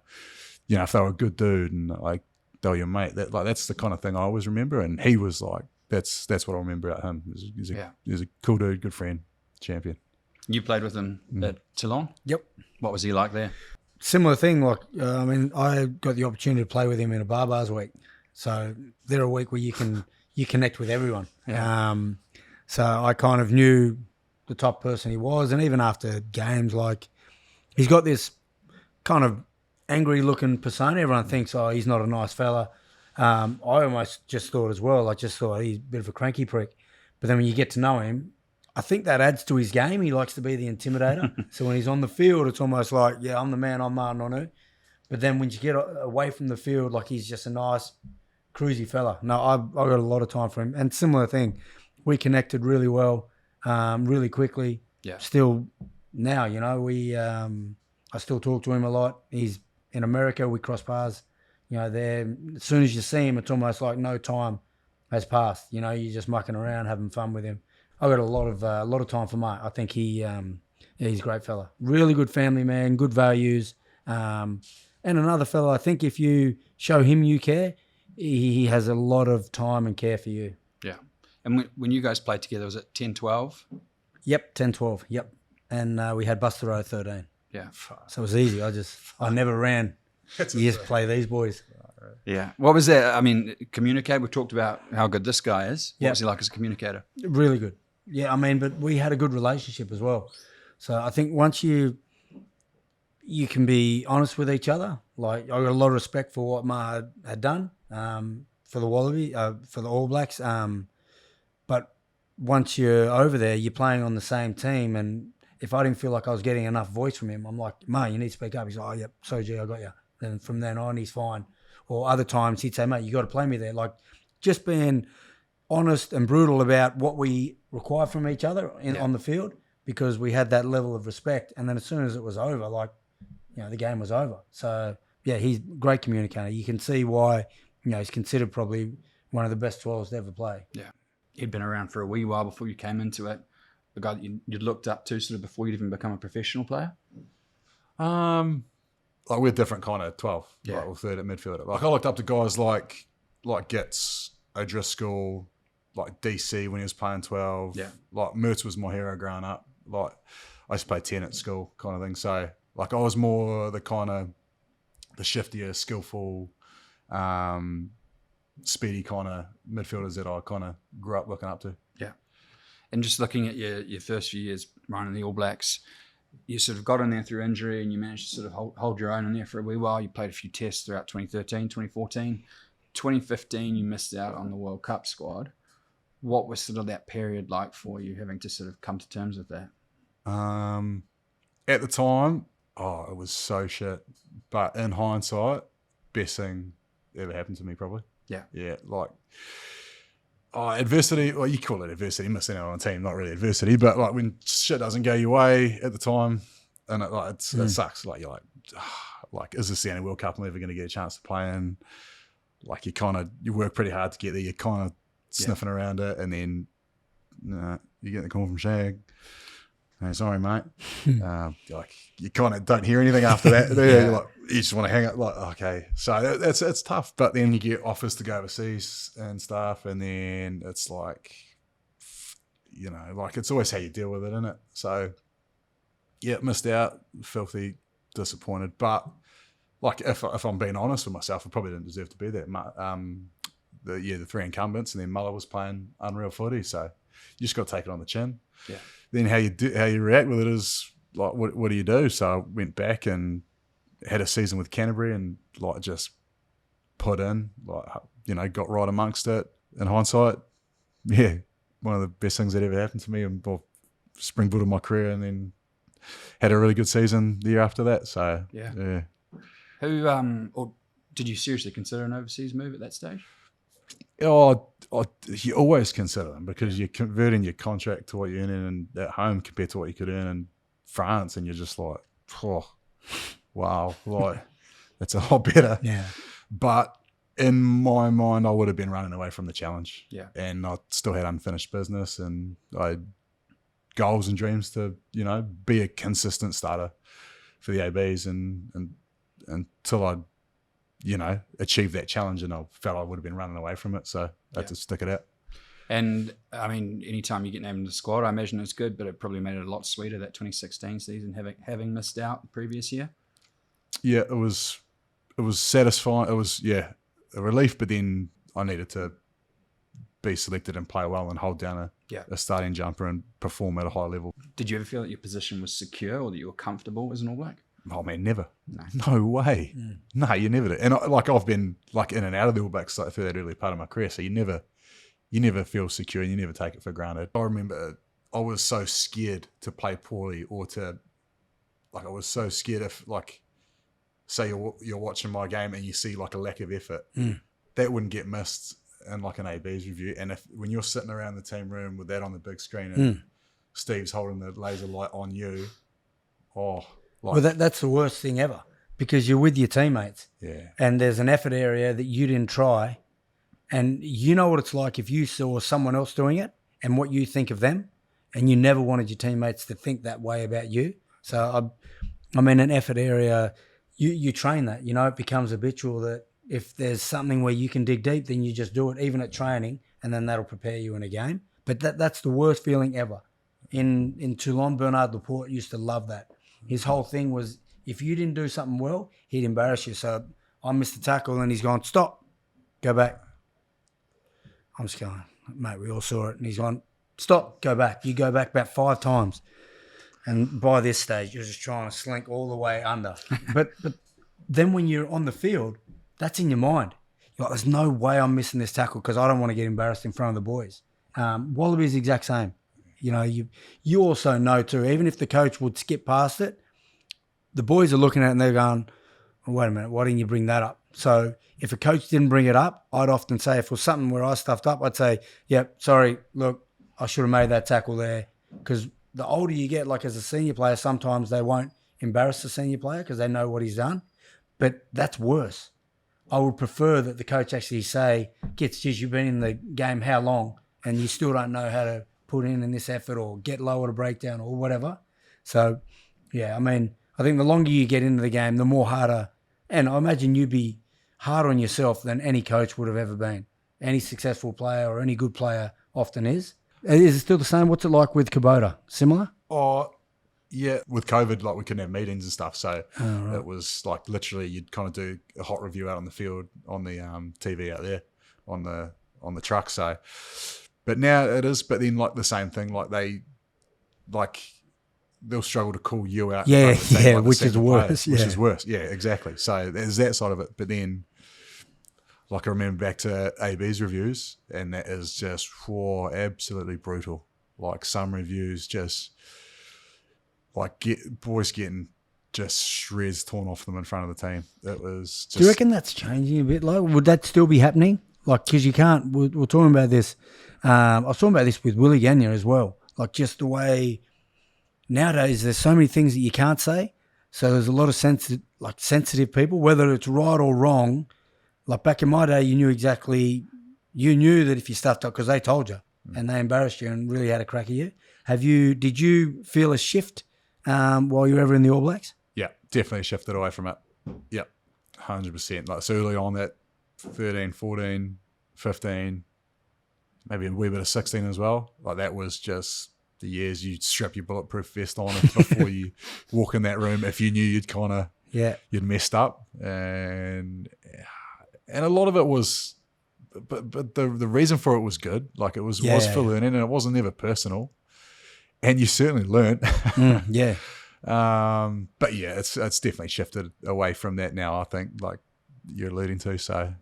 S1: if they were a good dude and like they were your mate. That's the kind of thing I always remember. And he was like, that's what I remember about him. He's a cool dude, good friend, champion.
S3: You played with him at Toulon?
S2: Yep.
S3: What was he like there?
S2: Similar thing. Like I got the opportunity to play with him in a bars week. So they're a week where you connect with everyone.
S3: Yeah.
S2: So I kind of knew the top person he was, and even after games, like he's got this kind of angry looking persona. Everyone thinks, oh, he's not a nice fella. I almost just thought as well, I just thought he's a bit of a cranky prick. But then when you get to know him, I think that adds to his game. He likes to be the intimidator. So when he's on the field, it's almost like, yeah, I'm the man, I'm Martin Onu. But then when you get away from the field, like he's just a nice, cruisy fella. No, I got a lot of time for him. And similar thing, we connected really well, really quickly.
S3: Yeah.
S2: Still now, I still talk to him a lot. He's in America. We cross paths. There. As soon as you see him, it's almost like no time has passed. You're just mucking around, having fun with him. I got a lot of time for Mike. I think he's a great fella. Really good family man, good values. And another fella, I think if you show him you care, he has a lot of time and care for you.
S3: Yeah. And when you guys played together, was it 10-12?
S2: Yep, 10-12. Yep. And we had Buster Road 13.
S3: Yeah.
S2: So it was easy. I never ran. You just play these boys.
S3: Yeah. What was that? I mean, communicate. We talked about how good this guy is. What was he like as a communicator?
S2: Really good. Yeah, but we had a good relationship as well. So I think once you can be honest with each other. Like I got a lot of respect for what Ma had done for the Wallaby, for the All Blacks. But once you're over there, you're playing on the same team, and if I didn't feel like I was getting enough voice from him, I'm like, Ma, you need to speak up. He's like, oh, yep, so G, I got you. And from then on, he's fine. Or other times he'd say, mate, you got to play me there. Like just being honest and brutal about what we require from each other on the field, because we had that level of respect. And then as soon as it was over, like, the game was over. So, yeah, he's a great communicator. You can see why, he's considered probably one of the best 12s to ever play.
S3: Yeah. He'd been around for a wee while before you came into it. The guy that you'd looked up to sort of before you'd even become a professional player?
S1: Like we're different kind of 12,
S3: Yeah.
S1: like we're third at midfielder. Like I looked up to guys like Gits, O'Driscoll, like DC when he was playing 12.
S3: Yeah.
S1: Like Mertz was my hero growing up. Like I used to play 10 at school kind of thing. So like I was more the kind of the shiftier, skillful, speedy kind of midfielders that I kind of grew up looking up to.
S3: Yeah. And just looking at your first few years running the All Blacks, you sort of got in there through injury and you managed to sort of hold your own in there for a wee while. You played a few tests throughout 2013, 2014. 2015, you missed out on the World Cup squad. What was sort of that period like for you, having to sort of come to terms with that?
S1: At the time, it was so shit. But in hindsight, best thing ever happened to me, probably.
S3: Yeah.
S1: Yeah, like adversity, well, you call it adversity, missing out on a team, not really adversity, but like when shit doesn't go your way at the time, and it sucks. Like you're like, is this the only World Cup I'm ever going to get a chance to play in? Like you work pretty hard to get there, you're kind of sniffing around it, and then you get the call from Shag. Hey, sorry, mate. Like you kind of don't hear anything after that. You're like, you just want to hang up. Like, okay, so it's tough. But then you get offers to go overseas and stuff, and then it's like, like it's always how you deal with it, isn't it? So yeah, missed out, filthy disappointed. But like if I'm being honest with myself, I probably didn't deserve to be there. The three incumbents, and then Muller was playing unreal footy. So you just got to take it on the chin.
S3: Yeah.
S1: Then how you react with it is like, what do you do? So I went back and had a season with Canterbury and like just put in, like, got right amongst it. In hindsight, yeah, one of the best things that ever happened to me, and springboarded my career, and then had a really good season the year after that. So yeah.
S3: Who or did you seriously consider an overseas move at that stage?
S1: You always consider them because you're converting your contract to what you're earning at home compared to what you could earn in France, and you're just like, wow, like that's a lot better.
S2: Yeah.
S1: But in my mind, I would have been running away from the challenge.
S3: Yeah. And
S1: I still had unfinished business, and I had goals and dreams to, be a consistent starter for the ABs, and until I achieve that challenge, and I felt I would have been running away from it, so I had to stick it out.
S3: And I mean, anytime you get named in the squad, I imagine it's good, but it probably made it a lot sweeter, that 2016 season, having missed out the previous year. Yeah,
S1: it was satisfying. It was a relief, but then I needed to be selected and play well and hold down a starting jumper and perform at a high level.
S3: Did you ever feel that your position was secure, or that you were comfortable as an All Black?
S1: Oh man, never. No way. No, you never do. And I've been like in and out of the All Blacks through that early part of my career, so you never feel secure, and you never take it for granted. I remember I was so scared to play poorly, or I was so scared if, like, say you're watching my game and you see like a lack of effort, that wouldn't get missed in like an AB's review. And when you're sitting around the team room with that on the big screen and Steve's holding the laser light on you, well,
S2: that's the worst thing ever, because you're with your teammates, and there's an effort area that you didn't try, and you know what it's like if you saw someone else doing it and what you think of them, and you never wanted your teammates to think that way about you. So I mean, an effort area, you train that, it becomes habitual that if there's something where you can dig deep, then you just do it, even at training, and then that'll prepare you in a game. But that's the worst feeling ever. In Toulon, Bernard Laporte used to love that. His whole thing was, if you didn't do something well, he'd embarrass you. So I missed the tackle, and he's gone, stop, go back. I'm just going, mate, we all saw it. And he's gone, stop, go back. You go back about 5 times. And by this stage, you're just trying to slink all the way under. But then when you're on the field, that's in your mind. You're like, there's no way I'm missing this tackle because I don't want to get embarrassed in front of the boys. Wallaby's the exact same. You also know too, even if the coach would skip past it, the boys are looking at it and they're going, oh, wait a minute, why didn't you bring that up? So if a coach didn't bring it up, I'd often say, if it was something where I stuffed up, I'd say, yep, sorry, look, I should have made that tackle there. Because the older you get, like as a senior player, sometimes they won't embarrass the senior player because they know what he's done. But that's worse. I would prefer that the coach actually say, Gits, geez, you've been in the game how long and you still don't know how to put in this effort or get low at a breakdown or whatever. So, yeah, I mean, I think the longer you get into the game, the more harder, and I imagine you'd be harder on yourself than any coach would have ever been. Any successful player or any good player often is. Is it still the same? What's it like with Kubota? Similar?
S1: Yeah, with COVID, like we couldn't have meetings and stuff, so it was like literally you'd kind of do a hot review out on the field on the TV out there on the truck. So, but now it is. But then like the same thing, like they'll struggle to call you out.
S2: Which is worse.
S1: Which is worse. Yeah, exactly. So there's that side of it. But then Like I remember back to AB's reviews, and that is just absolutely brutal. Like some reviews just like boys getting just shreds torn off them in front of the team. It was just,
S2: Do you reckon that's changing a bit? Like, would that still be happening? Like, because you can't. We're talking about this. I was talking about this with Willie Gagnon as well. Like, just the way nowadays there's so many things that you can't say. So there's a lot of sensitive people, whether it's right or wrong. Like back in my day, you knew that if you stuffed up, because they told you and they embarrassed you and really had a crack at you. Did you feel a shift while you were ever in the All Blacks?
S1: Yeah, definitely shifted away from it. Yep, 100%. Like, so early on that 13, 14, 15, maybe a wee bit of 16 as well. Like that was just the years you strap your bulletproof vest on before you walk in that room if you knew you'd you'd messed up. And a lot of it was, but the reason for it was good. Like it was for learning, and it wasn't ever personal. And you certainly learned.
S2: Yeah.
S1: But yeah, it's definitely shifted away from that now, I think, like you're alluding to. So,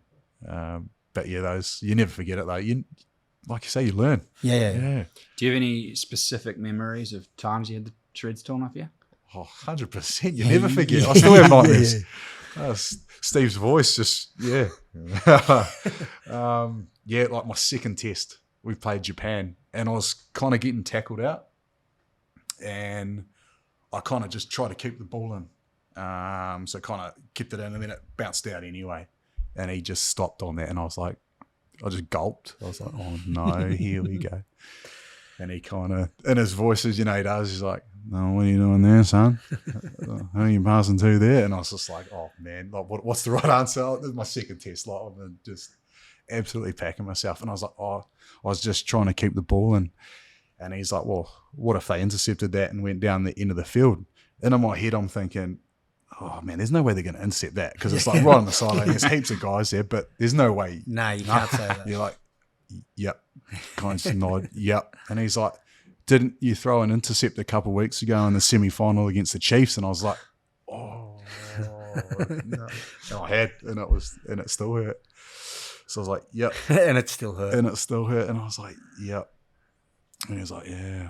S1: but yeah, those, you never forget it though. Like you say, you learn.
S2: Yeah.
S3: Do you have any specific memories of times you had the shreds torn off you?
S1: Oh, 100%. You never forget. I still have nightmares. Steve's voice just, like my second test, we played Japan, and I was kind of getting tackled out, and I kind of just tried to keep the ball in. So kind of kept it in, and then it bounced out anyway, and he just stopped on that, and I was like, I just gulped. I was like, oh no, here we go. And he kind of, in his voices, he does, he's like, no, what are you doing there, son? Who are you passing to there? And I was just like, oh man, like what's the right answer? This is my second test. Like I'm just absolutely packing myself. And I was like, I was just trying to keep the ball in. And he's like, well, what if they intercepted that and went down the end of the field? And in my head, I'm thinking, oh man, there's no way they're going to intercept that, because it's like right on the sideline. There's heaps of guys there, but there's no way.
S2: No, you can't say that.
S1: You're like, yep, kind of nod, yep. And he's like, didn't you throw an intercept a couple of weeks ago in the semi-final against the Chiefs? And I was like, oh no. And I had, and it still hurt. So I was like, yep.
S2: And it still hurt.
S1: And it still hurt. And I was like, yep. And he was like, yeah.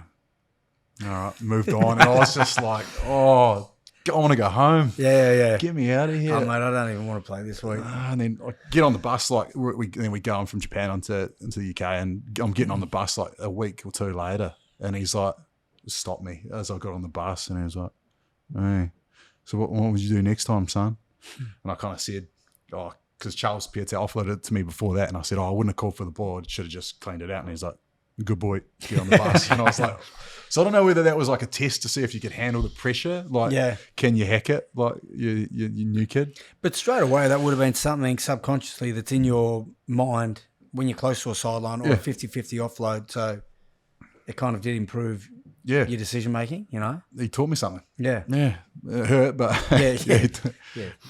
S1: All right, moved on. And I was just like, oh, I want to go home.
S2: Yeah.
S1: Get me out of here.
S2: Oh, mate, I don't even want to play this week.
S1: And then I get on the bus, like then we go on from Japan into the UK, and I'm getting on the bus like a week or two later, and he's like, stop me as I got on the bus, and he was like, hey, so what would you do next time, son? And I kind of said, oh, because Charles Pieta offloaded it to me before that, and I said, oh, I wouldn't have called for the ball, I should have just cleaned it out. And he's like, good boy, get on the bus. And I was like, so I don't know whether that was like a test to see if you could handle the pressure. Like, can you hack it? Like you new kid.
S2: But straight away, that would have been something subconsciously that's in your mind when you're close to a sideline or a 50-50 offload. So it kind of did improve your decision making,
S1: He taught me something.
S2: Yeah.
S1: It hurt, but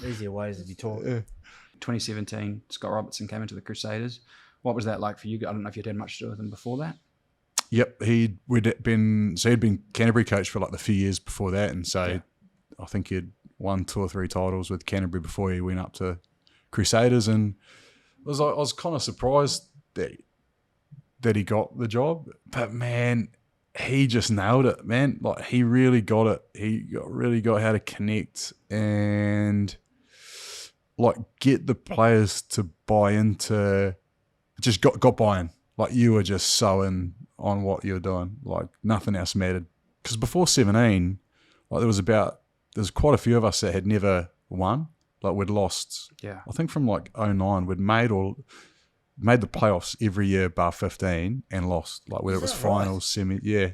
S2: easier ways to be taught.
S3: 2017, Scott Robertson came into the Crusaders. What was that like for you? I don't know if you'd had much to do with him before that.
S1: Yep, he'd been Canterbury coach for like the few years before that, and so I think he'd won 2 or 3 titles with Canterbury before he went up to Crusaders, and I was kind of surprised that he got the job, but man, he just nailed it, man. Like he really got it. He really got how to connect and like get the players to buy into. Just got buy-in. Like you were just so in on what you were doing. Like nothing else mattered. Because before 17, like there's quite a few of us that had never won. Like we'd lost. Yeah. I think from like 09, we'd made the playoffs every year bar 15 and lost. Like whether it was finals, semi. Yeah.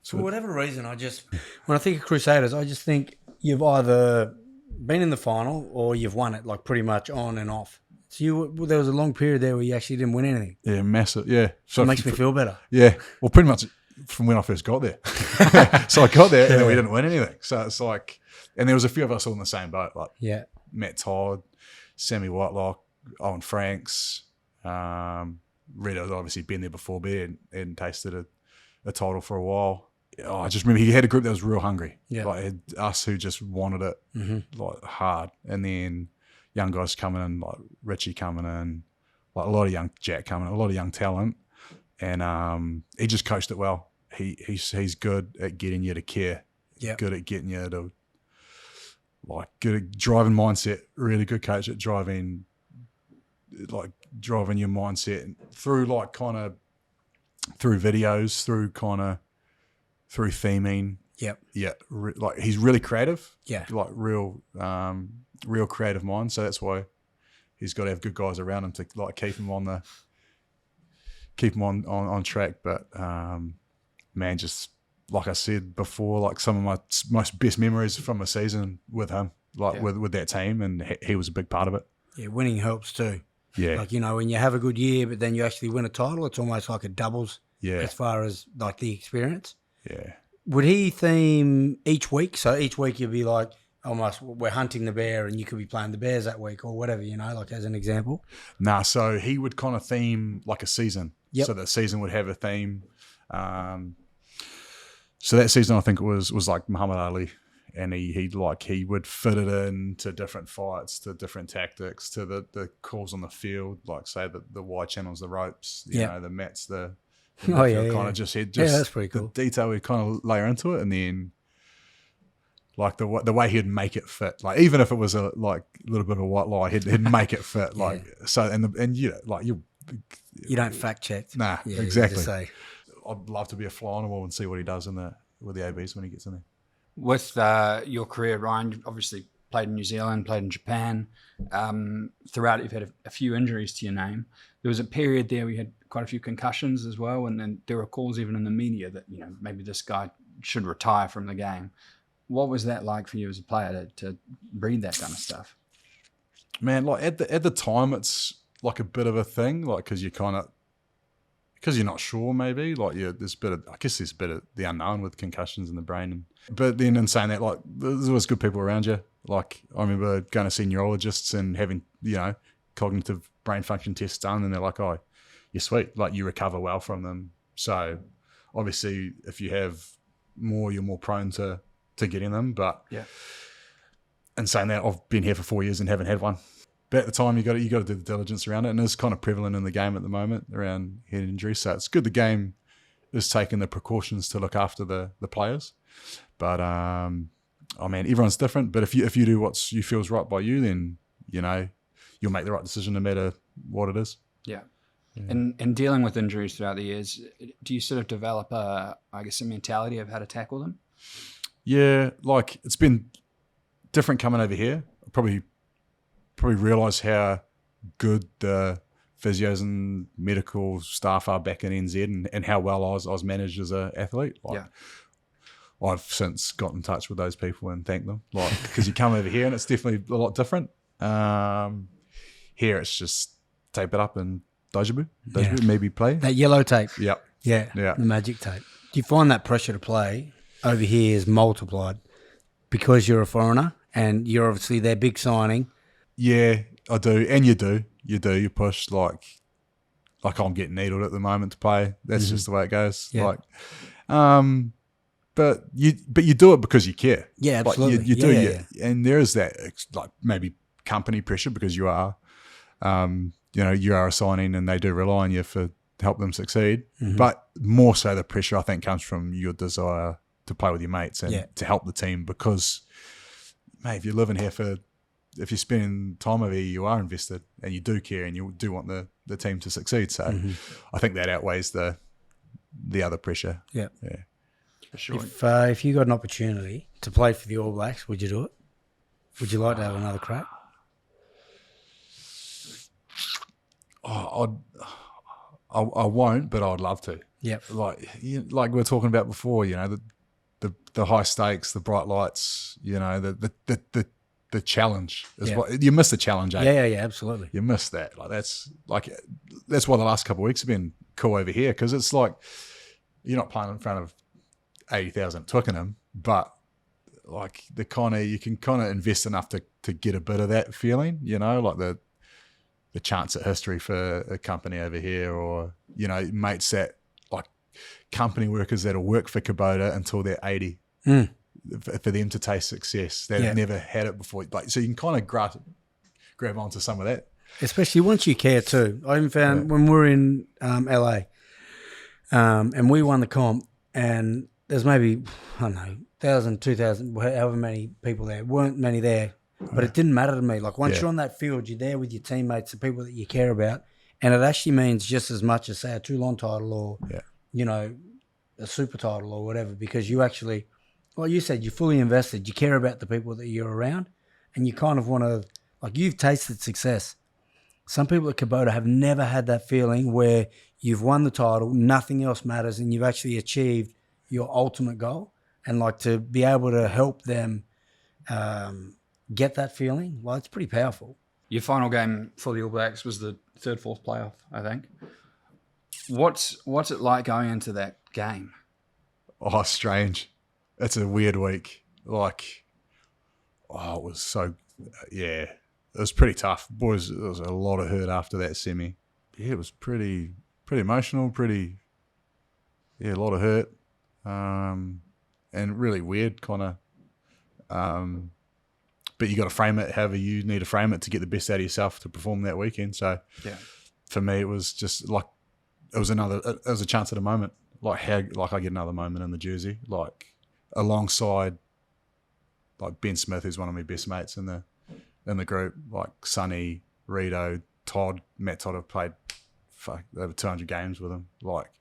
S2: So for whatever reason, when I think of Crusaders, I just think you've either been in the final or you've won it, like pretty much on and off. So there was a long period there where you actually didn't win anything.
S1: Yeah, massive. Yeah,
S2: so it makes me feel better.
S1: Yeah, well, pretty much from when I first got there. So I got there and then we didn't win anything. So it's like, and there was a few of us all in the same boat. Like Matt Todd, Sammy Whitelock, Owen Franks. Red had obviously been there before, but he hadn't tasted a title for a while. I just remember he had a group that was real hungry. Yeah, like us who just wanted it like hard, and then. young guys coming in, like Richie coming in, like a lot of young Jack coming in, a lot of young talent, and he just coached it well. He's good at getting you to care, good at getting you to good at driving mindset, really good coach at driving your mindset through through videos, through theming.
S2: Yep.
S1: Yeah. He's really creative.
S2: Yeah.
S1: Like real creative mind. So that's why he's got to have good guys around him to keep him on track. But man, just like I said before, some of my most best memories from a season with him, with that team, and he was a big part of it.
S2: Yeah, winning helps too.
S1: Yeah.
S2: When you have a good year, but then you actually win a title, it's almost like it doubles as far as the experience.
S1: Yeah.
S2: Would he theme each week? So each week you'd be almost we're hunting the bear and you could be playing the Bears that week or whatever, as an example?
S1: Nah, so he would kind of theme a season.
S2: Yep.
S1: So the season would have a theme. So that season I think it was like Muhammad Ali, and he would fit it in to different fights, to different tactics, to the calls on the field, say the wide channels, the ropes, the mats, the
S2: that's pretty cool.
S1: The detail we kind of layer into it, and then the way he'd make it fit, even if it was a little bit of a white lie, he'd make it fit, so and you
S2: don't fact check.
S1: Nah, exactly. I'd love to be a fly on the wall and see what he does with the ABs when he gets in there.
S3: With your career, Ryan, you've obviously played in New Zealand, played in Japan. Throughout, you've had a few injuries to your name. There was a period there where you had quite a few concussions as well, and then there were calls even in the media that maybe this guy should retire from the game. What was that like for you as a player to breathe that kind of stuff?
S1: Man, at the time, it's a bit of a thing, because you're not sure, maybe there's a bit of the unknown with concussions in the brain, but then in saying that, there's always good people around you. I remember going to see neurologists and having cognitive brain function tests done, and they're like, "Oh, you're sweet, you recover well from them." So obviously, if you have more, you're more prone to getting them. But in saying that, I've been here for 4 years and haven't had one. But at the time, you got to do the diligence around it, and it's kind of prevalent in the game at the moment around head injuries. So it's good the game is taking the precautions to look after the players. But everyone's different. But if you do what you feels right by you, then you'll make the right decision no matter what it is.
S3: Yeah. And dealing with injuries throughout the years, do you sort of develop a mentality of how to tackle them?
S1: Yeah, it's been different coming over here. Probably realise how good the physios and medical staff are back in NZ, and how well I was managed as an athlete. I've since got in touch with those people and thanked them, because you come over here and it's definitely a lot different. Here it's just tape it up and dojibu, maybe play.
S2: That yellow tape.
S1: Yep.
S2: Yeah, the magic tape. Do you find that pressure to play over here is multiplied because you're a foreigner and you're obviously their big signing?
S1: Yeah, I do. And you do. You push I'm getting needled at the moment to play. That's just the way it goes.
S2: Yeah.
S1: But you do it because you care.
S2: Yeah, absolutely.
S1: You do. Yeah. And there is that maybe company pressure because you are, you are a signing and they do rely on you to help them succeed. Mm-hmm. But more so the pressure, I think, comes from your desire to play with your mates and to help the team, because, mate, if you're living here if you're spending time over here, you are invested and you do care and you do want the team to succeed. So I think that outweighs the other pressure.
S2: Yeah.
S1: Yeah.
S3: For sure.
S2: If you got an opportunity to play for the All Blacks, would you do it? Would you like to have another crack?
S1: I won't, but I'd love to.
S2: Yeah.
S1: Like we were talking about before, the high stakes, the bright lights, the challenge is what you miss. The challenge, eh?
S2: Yeah, absolutely.
S1: You miss that. That's why the last couple of weeks have been cool over here, because it's you're not playing in front of 80,000 at Twickenham, but you can kind of invest enough to get a bit of that feeling, the chance at history for a company over here, or mates that company workers that'll work for Kubota until they're 80. For them to taste success. They've never had it before. So you can kind of grasp grab onto some of that.
S2: Especially once you care too. I even found when we were in LA and we won the comp, and there's maybe, I don't know, 1,000, 2,000, however many people there. Weren't many there, but it didn't matter to me. Like once you're on that field, you're there with your teammates, the people that you care about, and it actually means just as much as, say, a Toulon title or, you know, a super title or whatever, because you actually, like you said, you're fully invested. You care about the people that you're around, and you kind of want to, like, you've tasted success. Some people at Kubota have never had that feeling where you've won the title, nothing else matters, and you've actually achieved your ultimate goal. And like to be able to help them get that feeling, well, it's pretty powerful.
S3: Your final game for the All Blacks was the third-fourth playoff, I think. What's it like going into that game?
S1: Oh, strange. It's a weird week. Like, it was so, it was pretty tough. Boys, there was a lot of hurt after that semi. Yeah, it was pretty emotional, a lot of hurt. And really weird kind of, but you got to frame it however you need to frame it to get the best out of yourself to perform that weekend. So for me, it was just like, it was a chance at a moment. Like I get another moment in the jersey, like alongside like Ben Smith, who's one of my best mates in the group, like Sonny, Rito, Matt Todd have played over 200 games with him. Like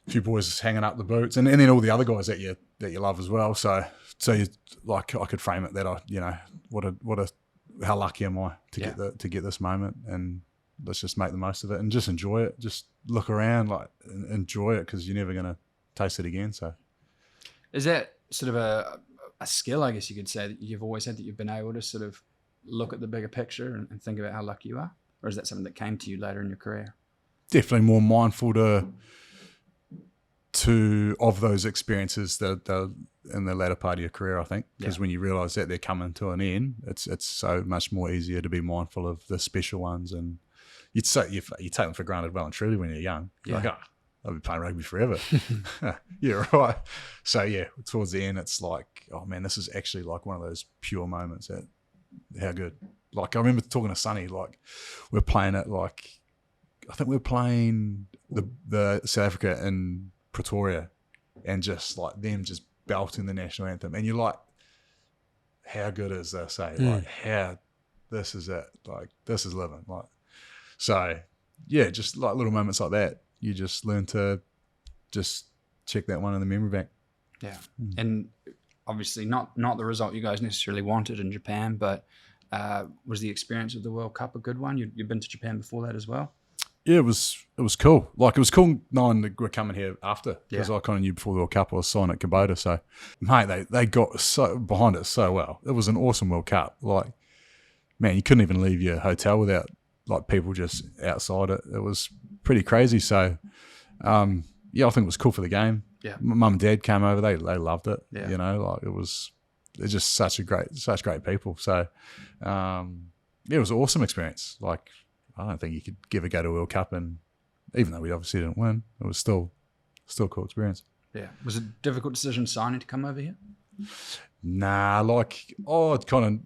S1: a few boys hanging up the boots, and then all the other guys that you love as well. So you, like, I could frame it that how lucky am I to get this moment, and let's just make the most of it and just enjoy it. Just look around, like, and enjoy it, because you're never going to taste it again. So
S3: is that sort of a skill, I guess you could say, that you've always had, that you've been able to sort of look at the bigger picture and think about how lucky you are? Or is that something that came to you later in your career?
S1: Definitely more mindful of those experiences that in the latter part of your career, I think, because when you realise that they're coming to an end, it's so much more easier to be mindful of the special ones, and you take them for granted well and truly when you're young. You're like, I'll be playing rugby forever. Yeah, right. So towards the end, it's like, oh man, this is actually like one of those pure moments. How good. Like I remember talking to Sonny, like we're playing it, like I think we were playing the South Africa in Pretoria, and just like them just belting the national anthem, and you're like, how good is this? Like how this is it? Like this is living. Like so, just like little moments like that, you just learn to just check that one in the memory bank.
S3: Yeah, and obviously not the result you guys necessarily wanted in Japan, but was the experience of the World Cup a good one? You've been to Japan before that as well?
S1: Yeah, it was cool. Like, it was cool knowing that we're coming here after, because I kind of knew before the World Cup I was signed at Kubota. So, mate, they got so behind it so well. It was an awesome World Cup. Like, man, you couldn't even leave your hotel without like people just outside it. It was pretty crazy. So, I think it was cool for the game. Yeah, my mum and dad came over. They loved it. Yeah, you know, like they're just such great people. So, it was an awesome experience. Like, I don't think you could ever go to a World Cup, and even though we obviously didn't win, it was still a cool experience. Yeah.
S3: Was it a difficult decision signing to come over here?
S1: Nah, like I kind of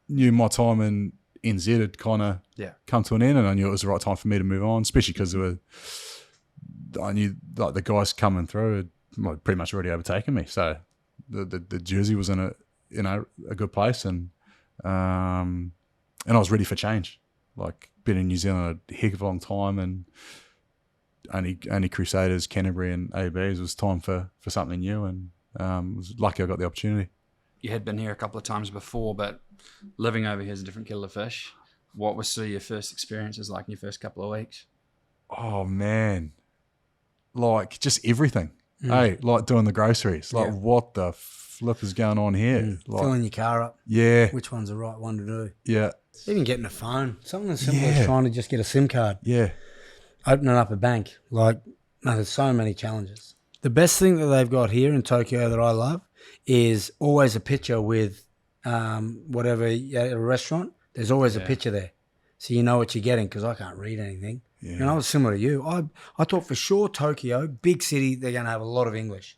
S1: knew my time in NZ had kind of come to an end, and I knew it was the right time for me to move on, especially because I knew like the guys coming through had pretty much already overtaken me. So the jersey was in a good place, and I was ready for change. Like, been in New Zealand a heck of a long time, and only Crusaders, Canterbury and ABs, was time for something new, and was lucky I got the opportunity.
S3: You had been here a couple of times before, but living over here is a different kettle of fish. What was sort of your first experiences like in your first couple of weeks?
S1: Oh man, like just everything. Hey, like doing the groceries. Like, what the flip is going on here? Like,
S2: filling your car up.
S1: Yeah.
S2: Which one's the right one to do?
S1: Yeah.
S2: Even getting a phone. Something as simple as trying to just get a SIM card.
S1: Yeah.
S2: Opening up a bank. Like, no, there's so many challenges. The best thing that they've got here in Tokyo that I love is always a picture with whatever, at a restaurant, there's always a picture there. So you know what you're getting, because I can't read anything. Yeah. And I was similar to you. I thought for sure Tokyo, big city, they're going to have a lot of English.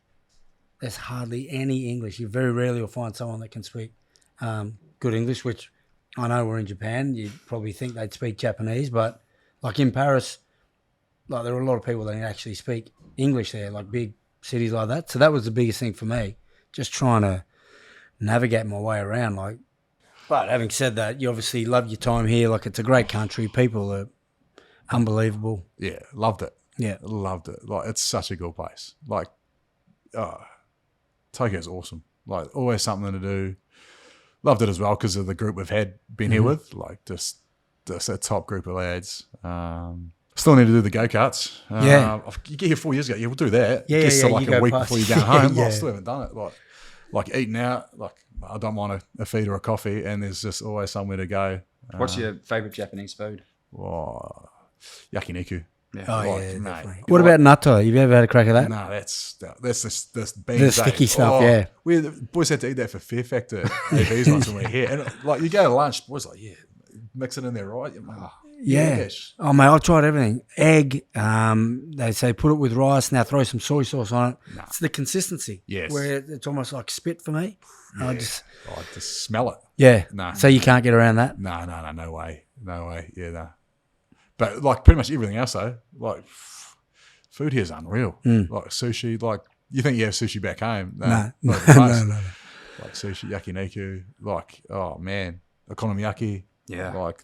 S2: There's hardly any English. You very rarely will find someone that can speak good English, which I know we're in Japan. You'd probably think they'd speak Japanese, but like in Paris, like there are a lot of people that actually speak English there, like big cities like that. So that was the biggest thing for me, just trying to navigate my way around. Like, but having said that, you obviously love your time here. Like, it's a great country. People are unbelievable.
S1: Yeah, loved it.
S2: Yeah.
S1: Loved it. Like, it's such a good place. Like, Tokyo's awesome. Like, always something to do. Loved it as well because of the group we've been here with. Like, just a top group of lads. Still need to do the go-karts.
S2: Yeah.
S1: You get here 4 years ago. Yeah, we'll do that.
S2: Yeah,
S1: Guess
S2: yeah,
S1: so like
S2: you
S1: a
S2: go
S1: week
S2: past.
S1: before you go home.
S2: Yeah.
S1: I still haven't done it. Like eating out. Like, I don't mind a feed or a coffee, and there's just always somewhere to go.
S3: What's your favourite Japanese food?
S1: Oh, yakiniku.
S3: Yeah.
S2: Oh,
S1: Like,
S2: yeah,
S1: mate,
S2: definitely. What about natto? Have you ever had a crack at that?
S1: No, that's the beans.
S2: The sticky stuff, yeah.
S1: The boys had to eat that for Fear Factor AVs once when we were here. And like, you go to lunch, boys like, yeah, mix it in there, right?
S2: Yeah. Oh, mate, I've tried everything. Egg, they say put it with rice, now throw some soy sauce on it.
S1: Nah.
S2: It's the consistency.
S1: Yes.
S2: Where it's almost like spit for me.
S1: Yeah.
S2: I just
S1: smell it.
S2: Yeah.
S1: Nah.
S2: So you can't get around that?
S1: No, no way. No way. Yeah, no. But like pretty much everything else though, like food here is unreal. Like sushi, like you think you have sushi back home.
S2: No.
S1: Not the place.
S2: No.
S1: Like sushi, yakiniku, like, oh man, okonomiyaki.
S3: Yeah.
S1: Like,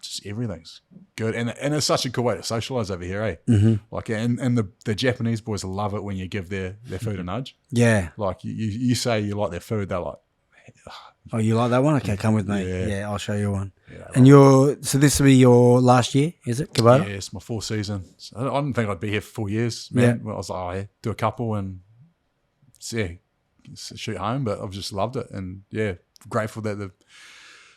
S1: just everything's good. And it's such a cool way to socialise over here, eh?
S2: Mm-hmm.
S1: Like, and the Japanese boys love it when you give their food a nudge.
S2: Yeah.
S1: Like, you say you like their food, they're like,
S2: Oh, you like that one? Okay, come with me.
S1: Yeah.
S2: Yeah, I'll show you one.
S1: yeah,
S2: And so this will be your last year, is it, Kubota?
S1: yeah, it's my 4th season. So I didn't think I'd be here for 4 years, man.
S2: Yeah.
S1: Well, I was like, oh, yeah, do a couple and, shoot home. But I've just loved it. And, yeah, grateful that they've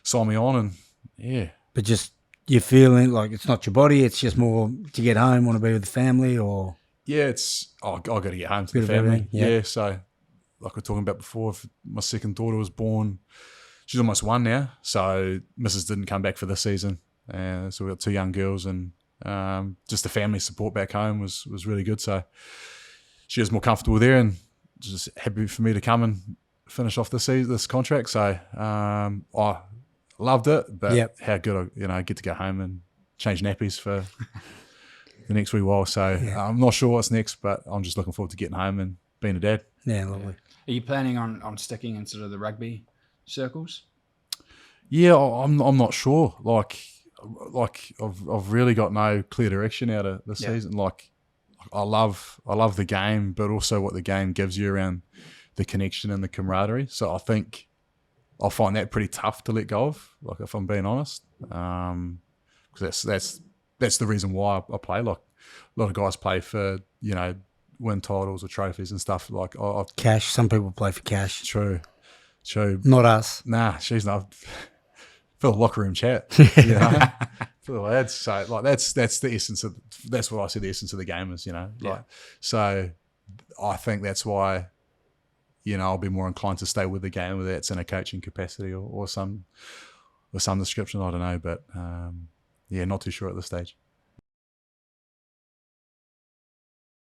S1: signed me on. And, yeah.
S2: But just you're feeling like it's not your body, it's just more to get home, want to be with the family or...
S1: Yeah, it's, I got to get home to
S2: Bit
S1: the
S2: of
S1: family.
S2: everything, yeah.
S1: So, like we were talking about before, if my second daughter was born, she's almost 1 now. So, Mrs. didn't come back for this season. So, we got 2 young girls, and just the family support back home was really good. So, she was more comfortable there, and just happy for me to come and finish off this contract. So, I loved it, but how good I get to go home and change nappies for the next wee while. So, I'm not sure what's next, but I'm just looking forward to getting home and being a dad.
S2: Yeah, lovely.
S3: Are you planning on sticking in sort of the rugby circles?
S1: Yeah, I'm not sure. Like I've really got no clear direction out of the season. Like I love the game, but also what the game gives you around the connection and the camaraderie. So I think I'll find that pretty tough to let go of. Like if I'm being honest, because that's the reason why I play. Like a lot of guys play for win titles or trophies and stuff. Like
S2: Cash. Some people play for cash.
S1: True.
S2: Not us.
S1: Nah, she's not. For the locker room chat, for the lads. So like that's the essence of that's what I see the essence of the game is. So I think that's why I'll be more inclined to stay with the game, whether that's in a coaching capacity or some description. I don't know, but not too sure at this stage.